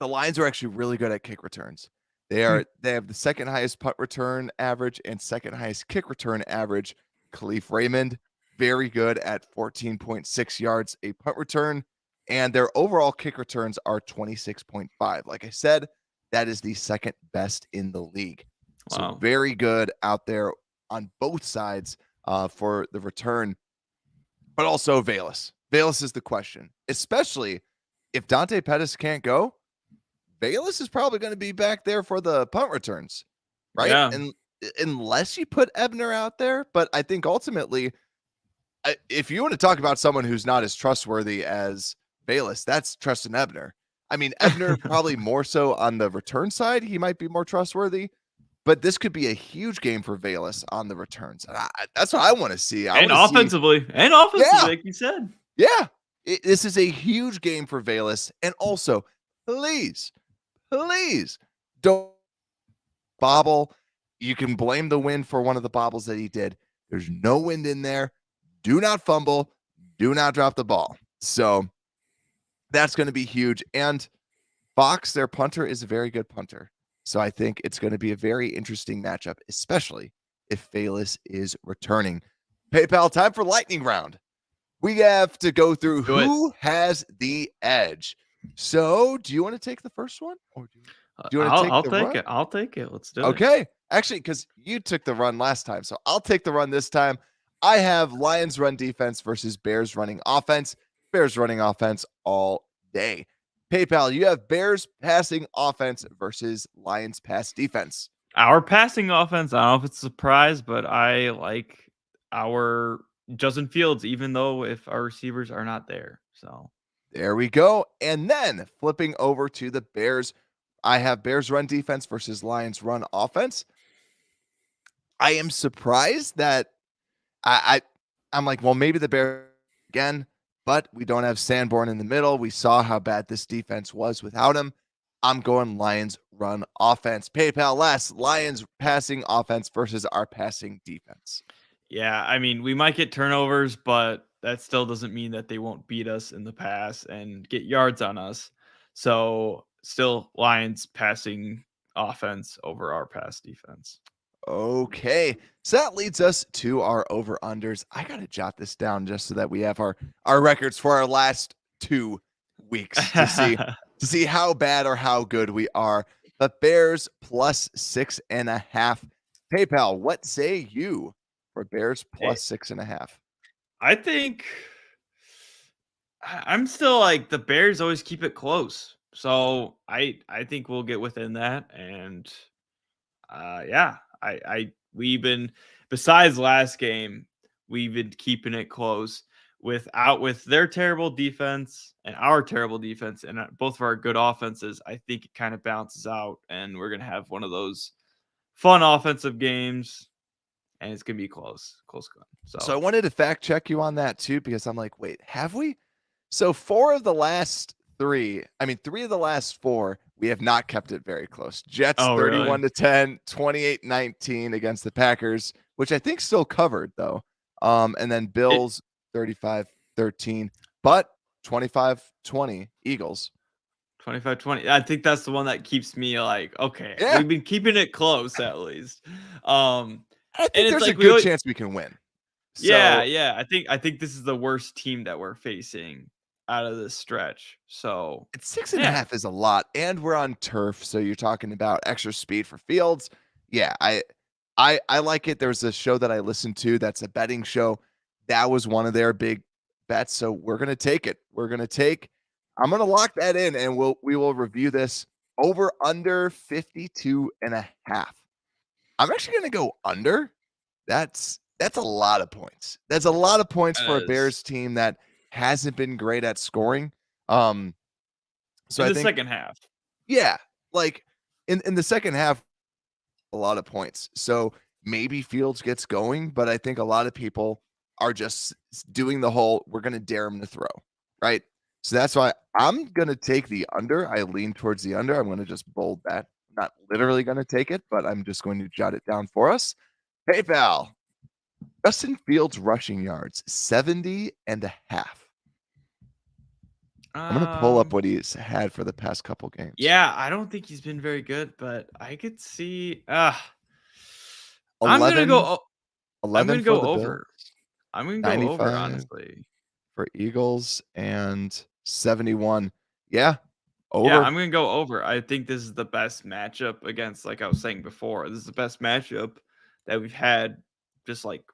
Lions are actually really good at kick returns. They have the second highest punt return average and second highest kick return average. Khalif Raymond, very good at 14.6 yards a punt return, and their overall kick returns are 26.5. Like I said, that is the second best in the league. So Wow. very good out there on both sides for the return, but also Valus. Valus is the question, especially if Dante Pettis can't go. Valus is probably going to be back there for the punt returns, right? Yeah. And unless you put Ebner out there, but I think ultimately, if you want to talk about someone who's not as trustworthy as Valus, that's Treston Ebner. I mean, Ebner probably more so on the return side. He might be more trustworthy, but this could be a huge game for Valus on the returns. And that's what I want to see. I And want to see, offensively, yeah, like you said. yeah. This is a huge game for Valus. And also, please, please don't bobble. You can blame the wind for one of the bobbles that he did. There's no wind in there. Do not fumble. Do not drop the ball. So that's going to be huge. And Fox, their punter, is a very good punter. So I think it's going to be a very interesting matchup, especially if Valus is returning. PayPal, time for lightning round. We have to go through who has the edge. So do you want to take the first one? Or do you want to take I'll the take run? it. I'll take it. Let's do it. Okay. Actually, because you took the run last time. So I'll take the run this time. I have Lions run defense versus Bears running offense. Bears running offense all day. PayPal, you have Bears passing offense versus Lions pass defense. Our passing offense, I don't know if it's a surprise, but I like our Justin Fields, even though if our receivers are not there. So there we go. And then flipping over to the Bears, I have Bears run defense versus Lions run offense. I am surprised that I'm like, well, maybe the Bears again, but we don't have Sanborn in the middle. We saw how bad this defense was without him. I'm going Lions run offense. PayPal less Lions passing offense versus our passing defense. Yeah, I mean, we might get turnovers, but that still doesn't mean that they won't beat us in the pass and get yards on us. So still Lions passing offense over our pass defense. Okay, so that leads us to our over-unders. I got to jot this down just so that we have our records for our last 2 weeks to see how bad or how good we are. The Bears plus 6.5. PayPal, what say you for Bears plus 6.5? I think I'm still like the Bears always keep it close. So I think we'll get within that. And yeah, we've been, besides last game, we've been keeping it close with their terrible defense and our terrible defense and both of our good offenses. I think it kind of balances out and we're going to have one of those fun offensive games and it's going to be close gun. So I wanted to fact check you on that too, because I'm like, wait, have we? So 3 of the last 4, we have not kept it very close. Jets 31-10, 28-19 against the Packers, which I think still covered though. And then Bills 35-13, but 25-20 Eagles. 25-20. I think that's the one that keeps me like, okay, yeah. We've been keeping it close at least. I think there's a good chance we can win. So, yeah. I think this is the worst team that we're facing out of this stretch. So it's 6.5 is a lot, and we're on turf, so you're talking about extra speed for Fields. Yeah, I like it. There's a show that I listened to that's a betting show. That was one of their big bets, so we're gonna take it. I'm gonna lock that in, and we will review this over under 52.5. I'm actually gonna go under. That's a lot of points. That's a lot of points for a Bears team that hasn't been great at scoring. So in I think second half. Yeah, like in the second half, a lot of points. So maybe Fields gets going, but I think a lot of people are just doing the whole we're gonna dare him to throw, right? So that's why I'm gonna take the under. I lean towards the under. I'm gonna just bold that. I'm not literally gonna take it, but I'm just going to jot it down for us. PayPal. Justin Fields rushing yards 70.5. I'm gonna pull up what he's had for the past couple games. Yeah, I don't think he's been very good, but I could see. 11, I'm gonna go. 11 I'm gonna for go the over. Bills, I'm gonna go over, honestly. For Eagles and 71. Yeah, over. Yeah, I'm gonna go over. I think this is the best matchup against, like I was saying before, this is the best matchup that we've had, just like,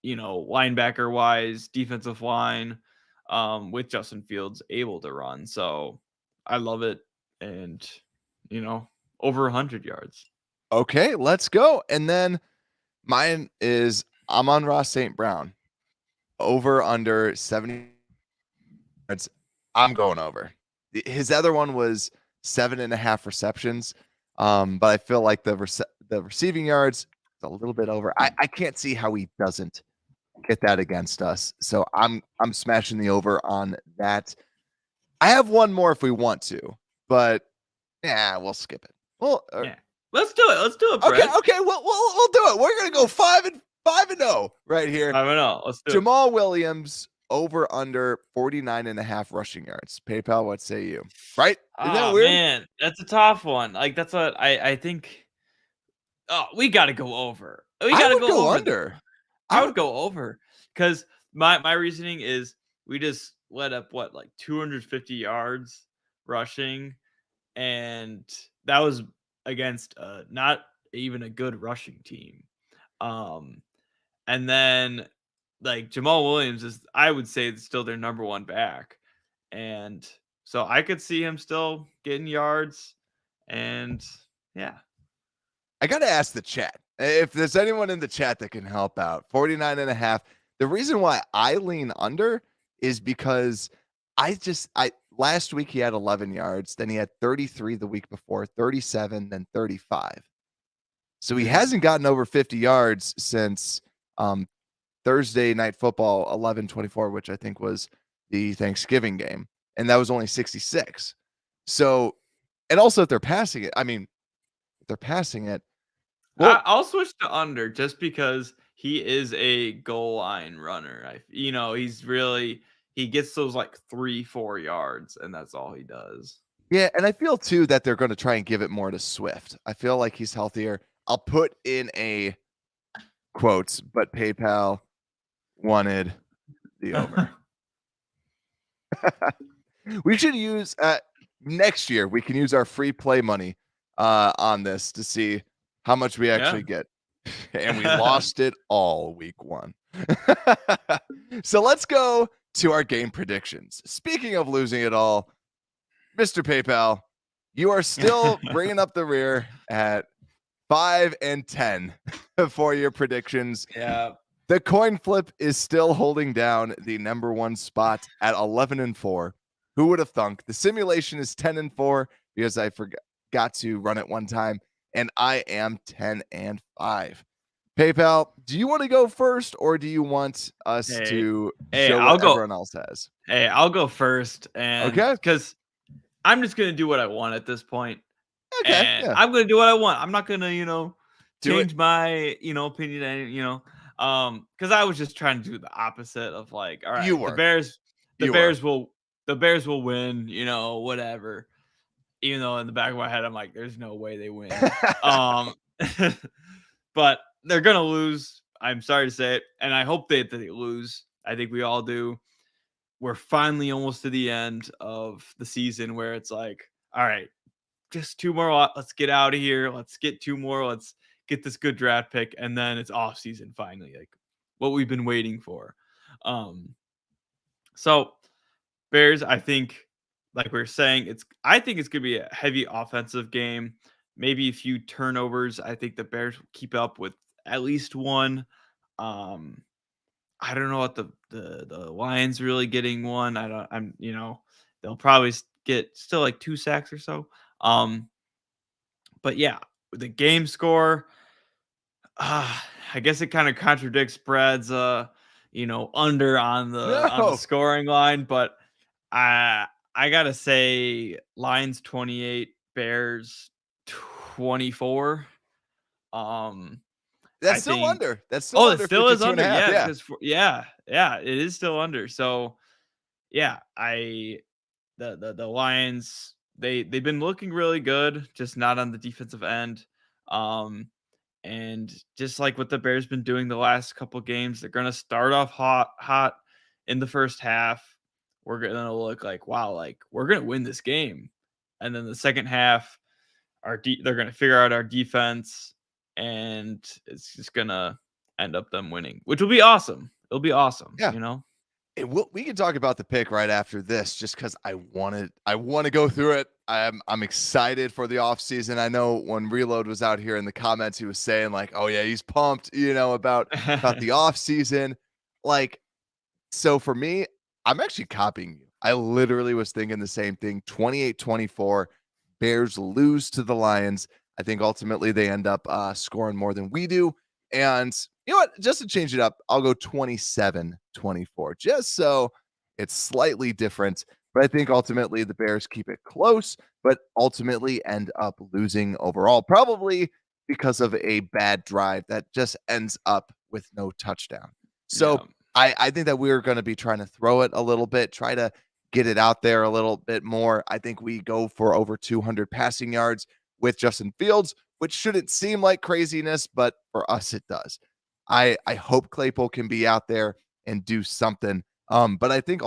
linebacker wise, defensive line, with Justin Fields able to run. So I love it. And, over 100 yards. Okay, let's go. And then mine is Amon-Ra St. Brown. Over under 70 yards. I'm going over. His other one was 7.5 receptions. But I feel like the receiving yards is a little bit over. I can't see how he doesn't get that against us. So I'm smashing the over on that. I have one more if we want to, but yeah, we'll skip it. Well, yeah, let's do it. Let's do it, Brett. Okay, we'll do it. We're gonna go 5-0 right here. 5-0. Let's do Jamal Williams over under 49.5 rushing yards. PayPal, what say you? Right? Isn't that weird? Man, that's a tough one. Like that's what I think. Oh, we got to go over. We got to go over. Under. I would go over because my reasoning is we just let up like 250 yards rushing, and that was against not even a good rushing team. And then like Jamal Williams is, I would say, it's still their number one back, and so I could see him still getting yards, and yeah. I got to ask the chat if there's anyone in the chat that can help out. 49.5. The reason why I lean under is because last week he had 11 yards, then he had 33 the week before, 37, then 35. So he hasn't gotten over 50 yards since Thursday Night Football 11-24, which I think was the Thanksgiving game, and that was only 66. So, and also if they're passing it, well, I'll switch to under just because he is a goal line runner. He gets those like 3-4 yards, and that's all he does. Yeah, and I feel too that they're going to try and give it more to Swift. I feel like he's healthier. I'll put in a quotes, but PayPal wanted the over. We should use next year. We can use our free play money on this to see how much we actually get. And we lost it all week 1. So let's go to our game predictions. Speaking of losing it all, Mr. PayPal, you are still bringing up the rear at 5-10 for your predictions. Yeah. The coin flip is still holding down the number 1 spot at 11-4. Who would have thunk? The simulation is 10-4 because I forgot to run it one time, and I am 10-5. PayPal, do you want to go first, or do you want us to show what everyone else has? Hey, I'll go first, and because I'm just gonna do what I want at this point. Okay, and I'm gonna do what I want. I'm not gonna, change my, opinion. Because I was just trying to do the opposite of like, all right, the Bears will win, whatever. Even though in the back of my head, I'm like, there's no way they win. But they're gonna lose. I'm sorry to say it, and I hope that they lose. I think we all do. We're finally almost to the end of the season where it's like, all right, just 2 more. Let's get out of here. Let's get 2 more. Let's get this good draft pick, and then it's off season finally, like what we've been waiting for. So Bears, I think, like we were saying, I think it's gonna be a heavy offensive game. Maybe a few turnovers. I think the Bears will keep up with at least 1. I don't know what the Lions really getting 1. They'll probably get still like 2 sacks or so. But yeah, the game score, I guess it kind of contradicts Brad's under on the scoring line, but I gotta say Lions 28, Bears 24. That's still under. That's still under. It still is under. Yeah, it is still under. So yeah, the Lions, they've been looking really good, just not on the defensive end. And just like what the Bears been doing the last couple games, they're gonna start off hot in the first half. We're gonna look like, wow, like we're gonna win this game. And then the second half, they're gonna figure out our defense, and it's just gonna end up them winning, which will be awesome. It'll be awesome. Yeah. We can talk about the pick right after this, just because I want to go through it. I'm excited for the offseason. I know when Reload was out here in the comments, he was saying like, oh yeah, he's pumped, about the offseason. Like, so for me, I'm actually copying you. I literally was thinking the same thing. 28-24, Bears lose to the Lions. I think ultimately they end up scoring more than we do. And you know what? Just to change it up, I'll go 27-24, just so it's slightly different. But I think ultimately the Bears keep it close, but ultimately end up losing overall, probably because of a bad drive that just ends up with no touchdown. So I think that we're going to be trying to throw it a little bit, try to get it out there a little bit more. I think we go for over 200 passing yards with Justin Fields, which shouldn't seem like craziness, but for us it does. I hope Claypool can be out there and do something. But I think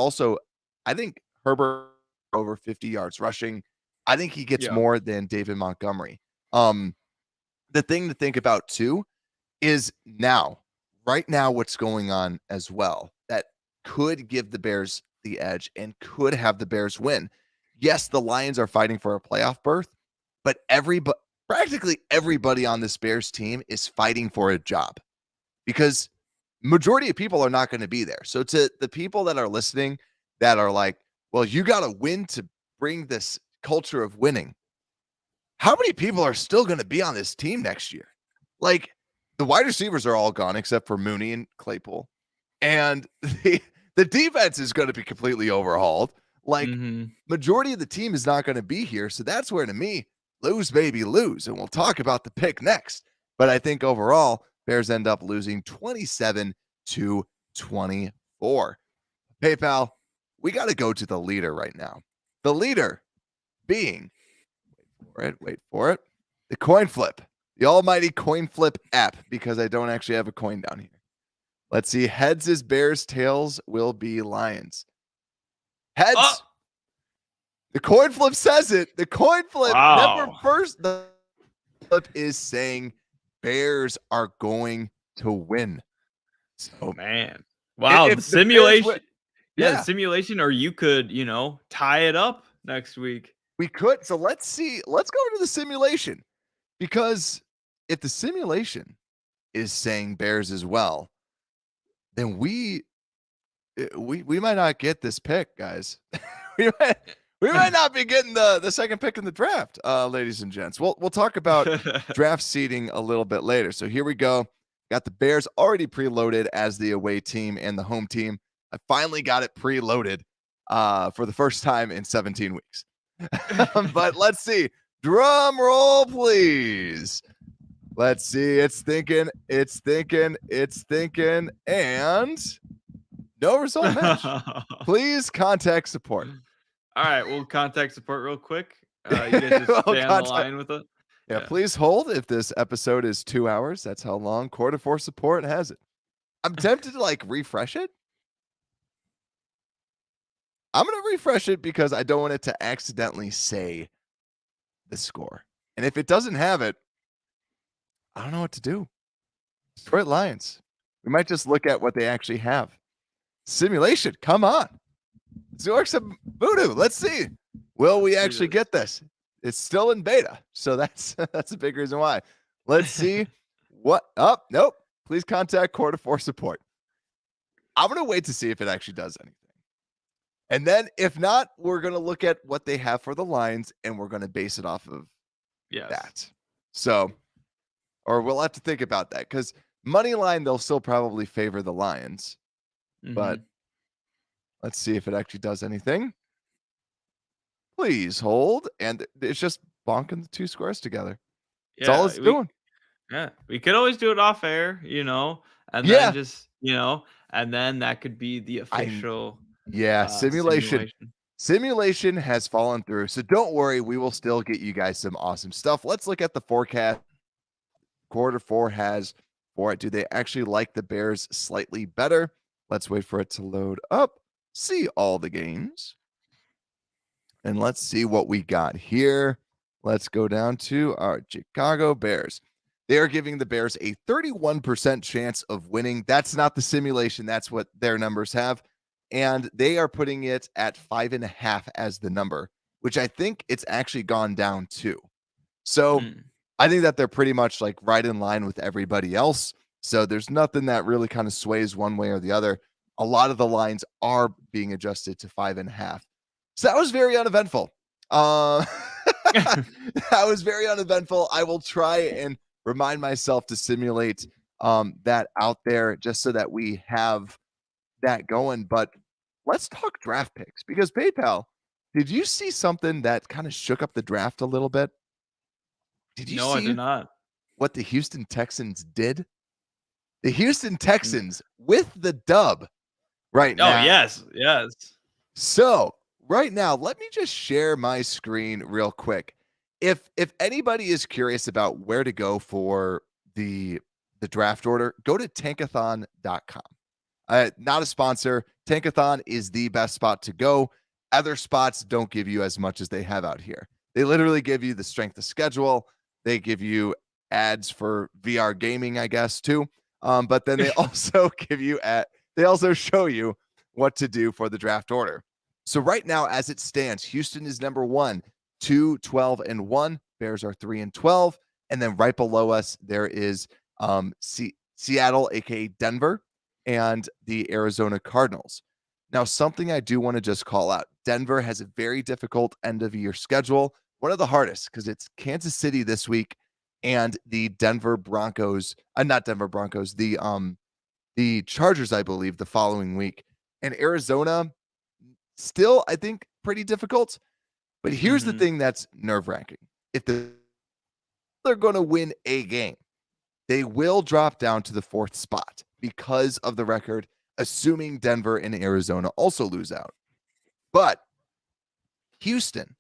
Herbert over 50 yards rushing. I think he gets more than David Montgomery. The thing to think about too is right now, what's going on as well that could give the Bears the edge and could have the Bears win. Yes, the Lions are fighting for a playoff berth, but practically everybody on this Bears team is fighting for a job because majority of people are not going to be there. So to the people that are listening that are like, well, you got to win to bring this culture of winning. How many people are still going to be on this team next year? Like the wide receivers are all gone except for Mooney and Claypool. And the defense is going to be completely overhauled. Like majority of the team is not going to be here. So that's where, to me, lose, baby, lose. And we'll talk about the pick next. But I think overall, Bears end up losing 27-24. PayPal, we got to go to the leader right now. The leader being, wait for it, the coin flip, the almighty coin flip app, because I don't actually have a coin down here. Let's see. Heads is Bears, tails will be Lions. Heads. Oh! The coin flip says it. The coin flip the flip is saying Bears are going to win. So man. Wow, the simulation. The simulation, or you could, tie it up next week. We could. So let's see. Let's go into the simulation. Because if the simulation is saying Bears as well, then we might not get this pick, guys. we might not be getting the second pick in the draft, ladies and gents. We'll talk about draft seeding a little bit later. So here we go. Got the Bears already preloaded as the away team and the home team. I finally got it preloaded for the first time in 17 weeks. But let's see. Drum roll, please. Let's see. It's thinking, and no result match. Please contact support. All right, we'll contact support real quick. You guys just stay on the line with it. Yeah, please hold. If this episode is 2 hours, that's how long Quarter 4 support has it. I'm tempted to refresh it. I'm going to refresh it because I don't want it to accidentally say the score. And if it doesn't have it, I don't know what to do. Detroit Lions. We might just look at what they actually have. Simulation. Come on. Let's work some voodoo. Let's see. Will we actually get this? It's still in beta. So that's a big reason why. Let's see what up. Nope. Please contact Quarter 4 support. I'm going to wait to see if it actually does anything. And then if not, we're going to look at what they have for the Lions and we're going to base it off of that. So, or we'll have to think about that because money line, they'll still probably favor the Lions, but let's see if it actually does anything. Please hold. And it's just bonking the two squares together. That's all it's doing. Yeah. We could always do it off air, and then just, and then that could be the official. Simulation has fallen through. So don't worry. We will still get you guys some awesome stuff. Let's look at the forecast. Quarter 4 has for it. Do they actually like the Bears slightly better? Let's wait for it to load up. See all the games. And let's see what we got here. Let's go down to our Chicago Bears. They are giving the Bears a 31% chance of winning. That's not the simulation. That's what their numbers have. And they are putting it at 5.5 as the number, which I think it's actually gone down to. So I think that they're pretty much right in line with everybody else. So there's nothing that really kind of sways one way or the other. a lot of the lines are being adjusted to 5.5. So that was very uneventful. That was very uneventful. I will try and remind myself to simulate that out there just so that we have that going. But let's talk draft picks because PayPal, did you see something that kind of shook up the draft a little bit? Did you No, I see did not. what the Houston Texans did? The Houston Texans with the dub right Oh, now. yes. So right now, let me just share my screen real quick. If anybody is curious about where to go for the draft order, go to tankathon.com. Not a sponsor. Tankathon is the best spot to go. Other spots don't give you as much as they have out here. They literally give you the strength of schedule. They give you ads for VR gaming, I guess, too. But then they also they also show you what to do for the draft order. So right now, as it stands, Houston is number 1, 2, 12-1. Bears are 3-12. And then right below us, there is Seattle, aka Denver, and the Arizona Cardinals. Now, something I do want to just call out. Denver has a very difficult end of year schedule. One of the hardest because it's Kansas City this week and the Denver Broncos, not Denver Broncos, the Chargers, I believe, the following week. And Arizona, still, I think, pretty difficult. But here's the thing that's nerve-wracking. If they're going to win a game, they will drop down to the 4th spot because of the record, assuming Denver and Arizona also lose out. But Houston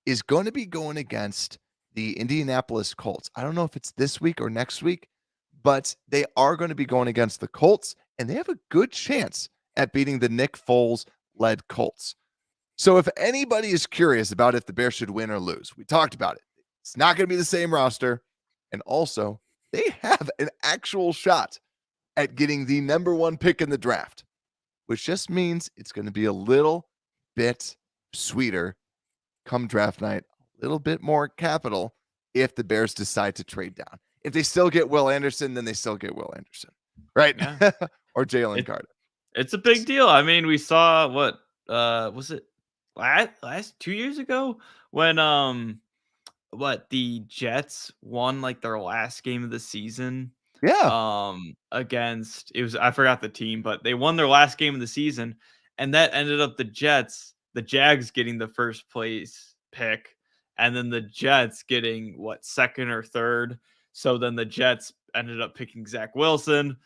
is going to be going against the Indianapolis Colts. I don't know if it's this week or next week, but they are going to be going against the Colts, and they have a good chance at beating the Nick Foles-led Colts. So if anybody is curious about if the Bears should win or lose, we talked about it. It's not going to be the same roster. And also, they have an actual shot at getting the number 1 pick in the draft, which just means it's going to be a little bit sweeter come draft night, a little bit more capital if the Bears decide to trade down. If they still get Will Anderson, then they still get Will Anderson, right? Yeah. Or Jalen Carter. It's a big deal. I mean, we saw what was it last 2 years ago when the Jets won like their last game of the season. Yeah. Against I forgot the team, but they won their last game of the season, and that ended up the Jags getting the first place pick, and then the Jets getting 2nd or 3rd. So then the Jets ended up picking Zach Wilson,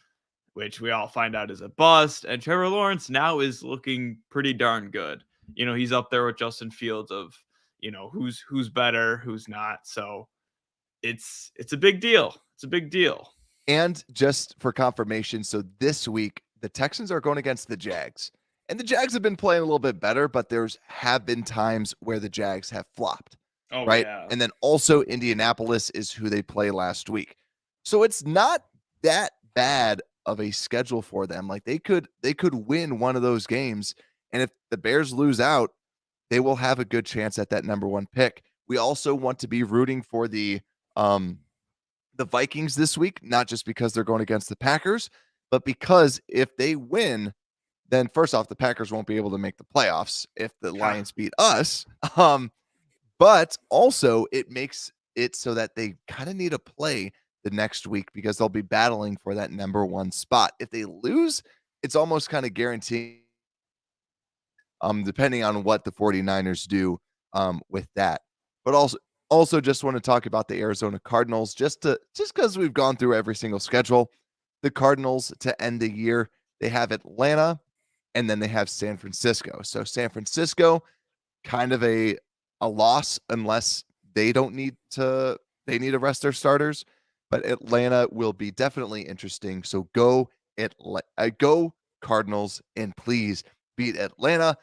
which we all find out is a bust. And Trevor Lawrence now is looking pretty darn good. You know, he's up there with Justin Fields of, you know, who's better, who's not. So it's a big deal. It's a big deal. And just for confirmation, so this week, the Texans are going against the Jags. And the Jags have been playing a little bit better, but have been times where the Jags have flopped. Oh, right? Yeah. And then also Indianapolis is who they play last week. So it's not that bad of a schedule for them. Like they could win one of those games. And if the Bears lose out, they will have a good chance at that number 1 pick. We also want to be rooting for the Vikings this week, not just because they're going against the Packers, but because if they win, then first off, the Packers won't be able to make the playoffs if the Lions beat us. But also it makes it so that they kind of need to play the next week because they'll be battling for that number 1 spot. If they lose, it's almost kind of guaranteed, depending on what the 49ers do with that. But also just want to talk about the Arizona Cardinals just because we've gone through every single schedule. The Cardinals to end the year, they have Atlanta and then they have San Francisco. So San Francisco, kind of a loss unless they need to rest their starters. But Atlanta will be definitely interesting. So go Cardinals and please beat Atlanta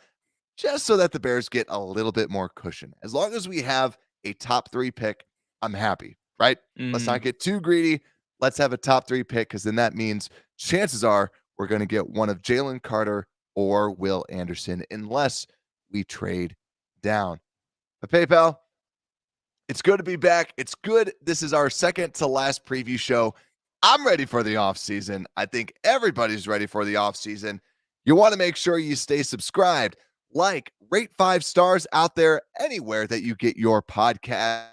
just so that the Bears get a little bit more cushion. As long as we have a top 3 pick, I'm happy, right? Let's not get too greedy. Let's have a top 3 pick because then that means chances are we're going to get one of Jalen Carter or Will Anderson unless we trade down. But PayPal, it's good to be back. It's good. This is our second to last preview show. I'm ready for the offseason. I think everybody's ready for the offseason. You want to make sure you stay subscribed, like, rate 5 stars out there anywhere that you get your podcast.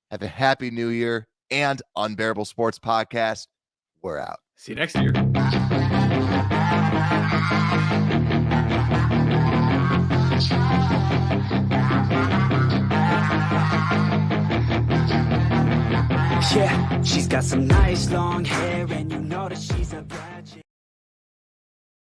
Have a happy new year and Unbearable Sports Podcast. We're out. See you next year. Yeah, she's got some nice long hair, and you know that she's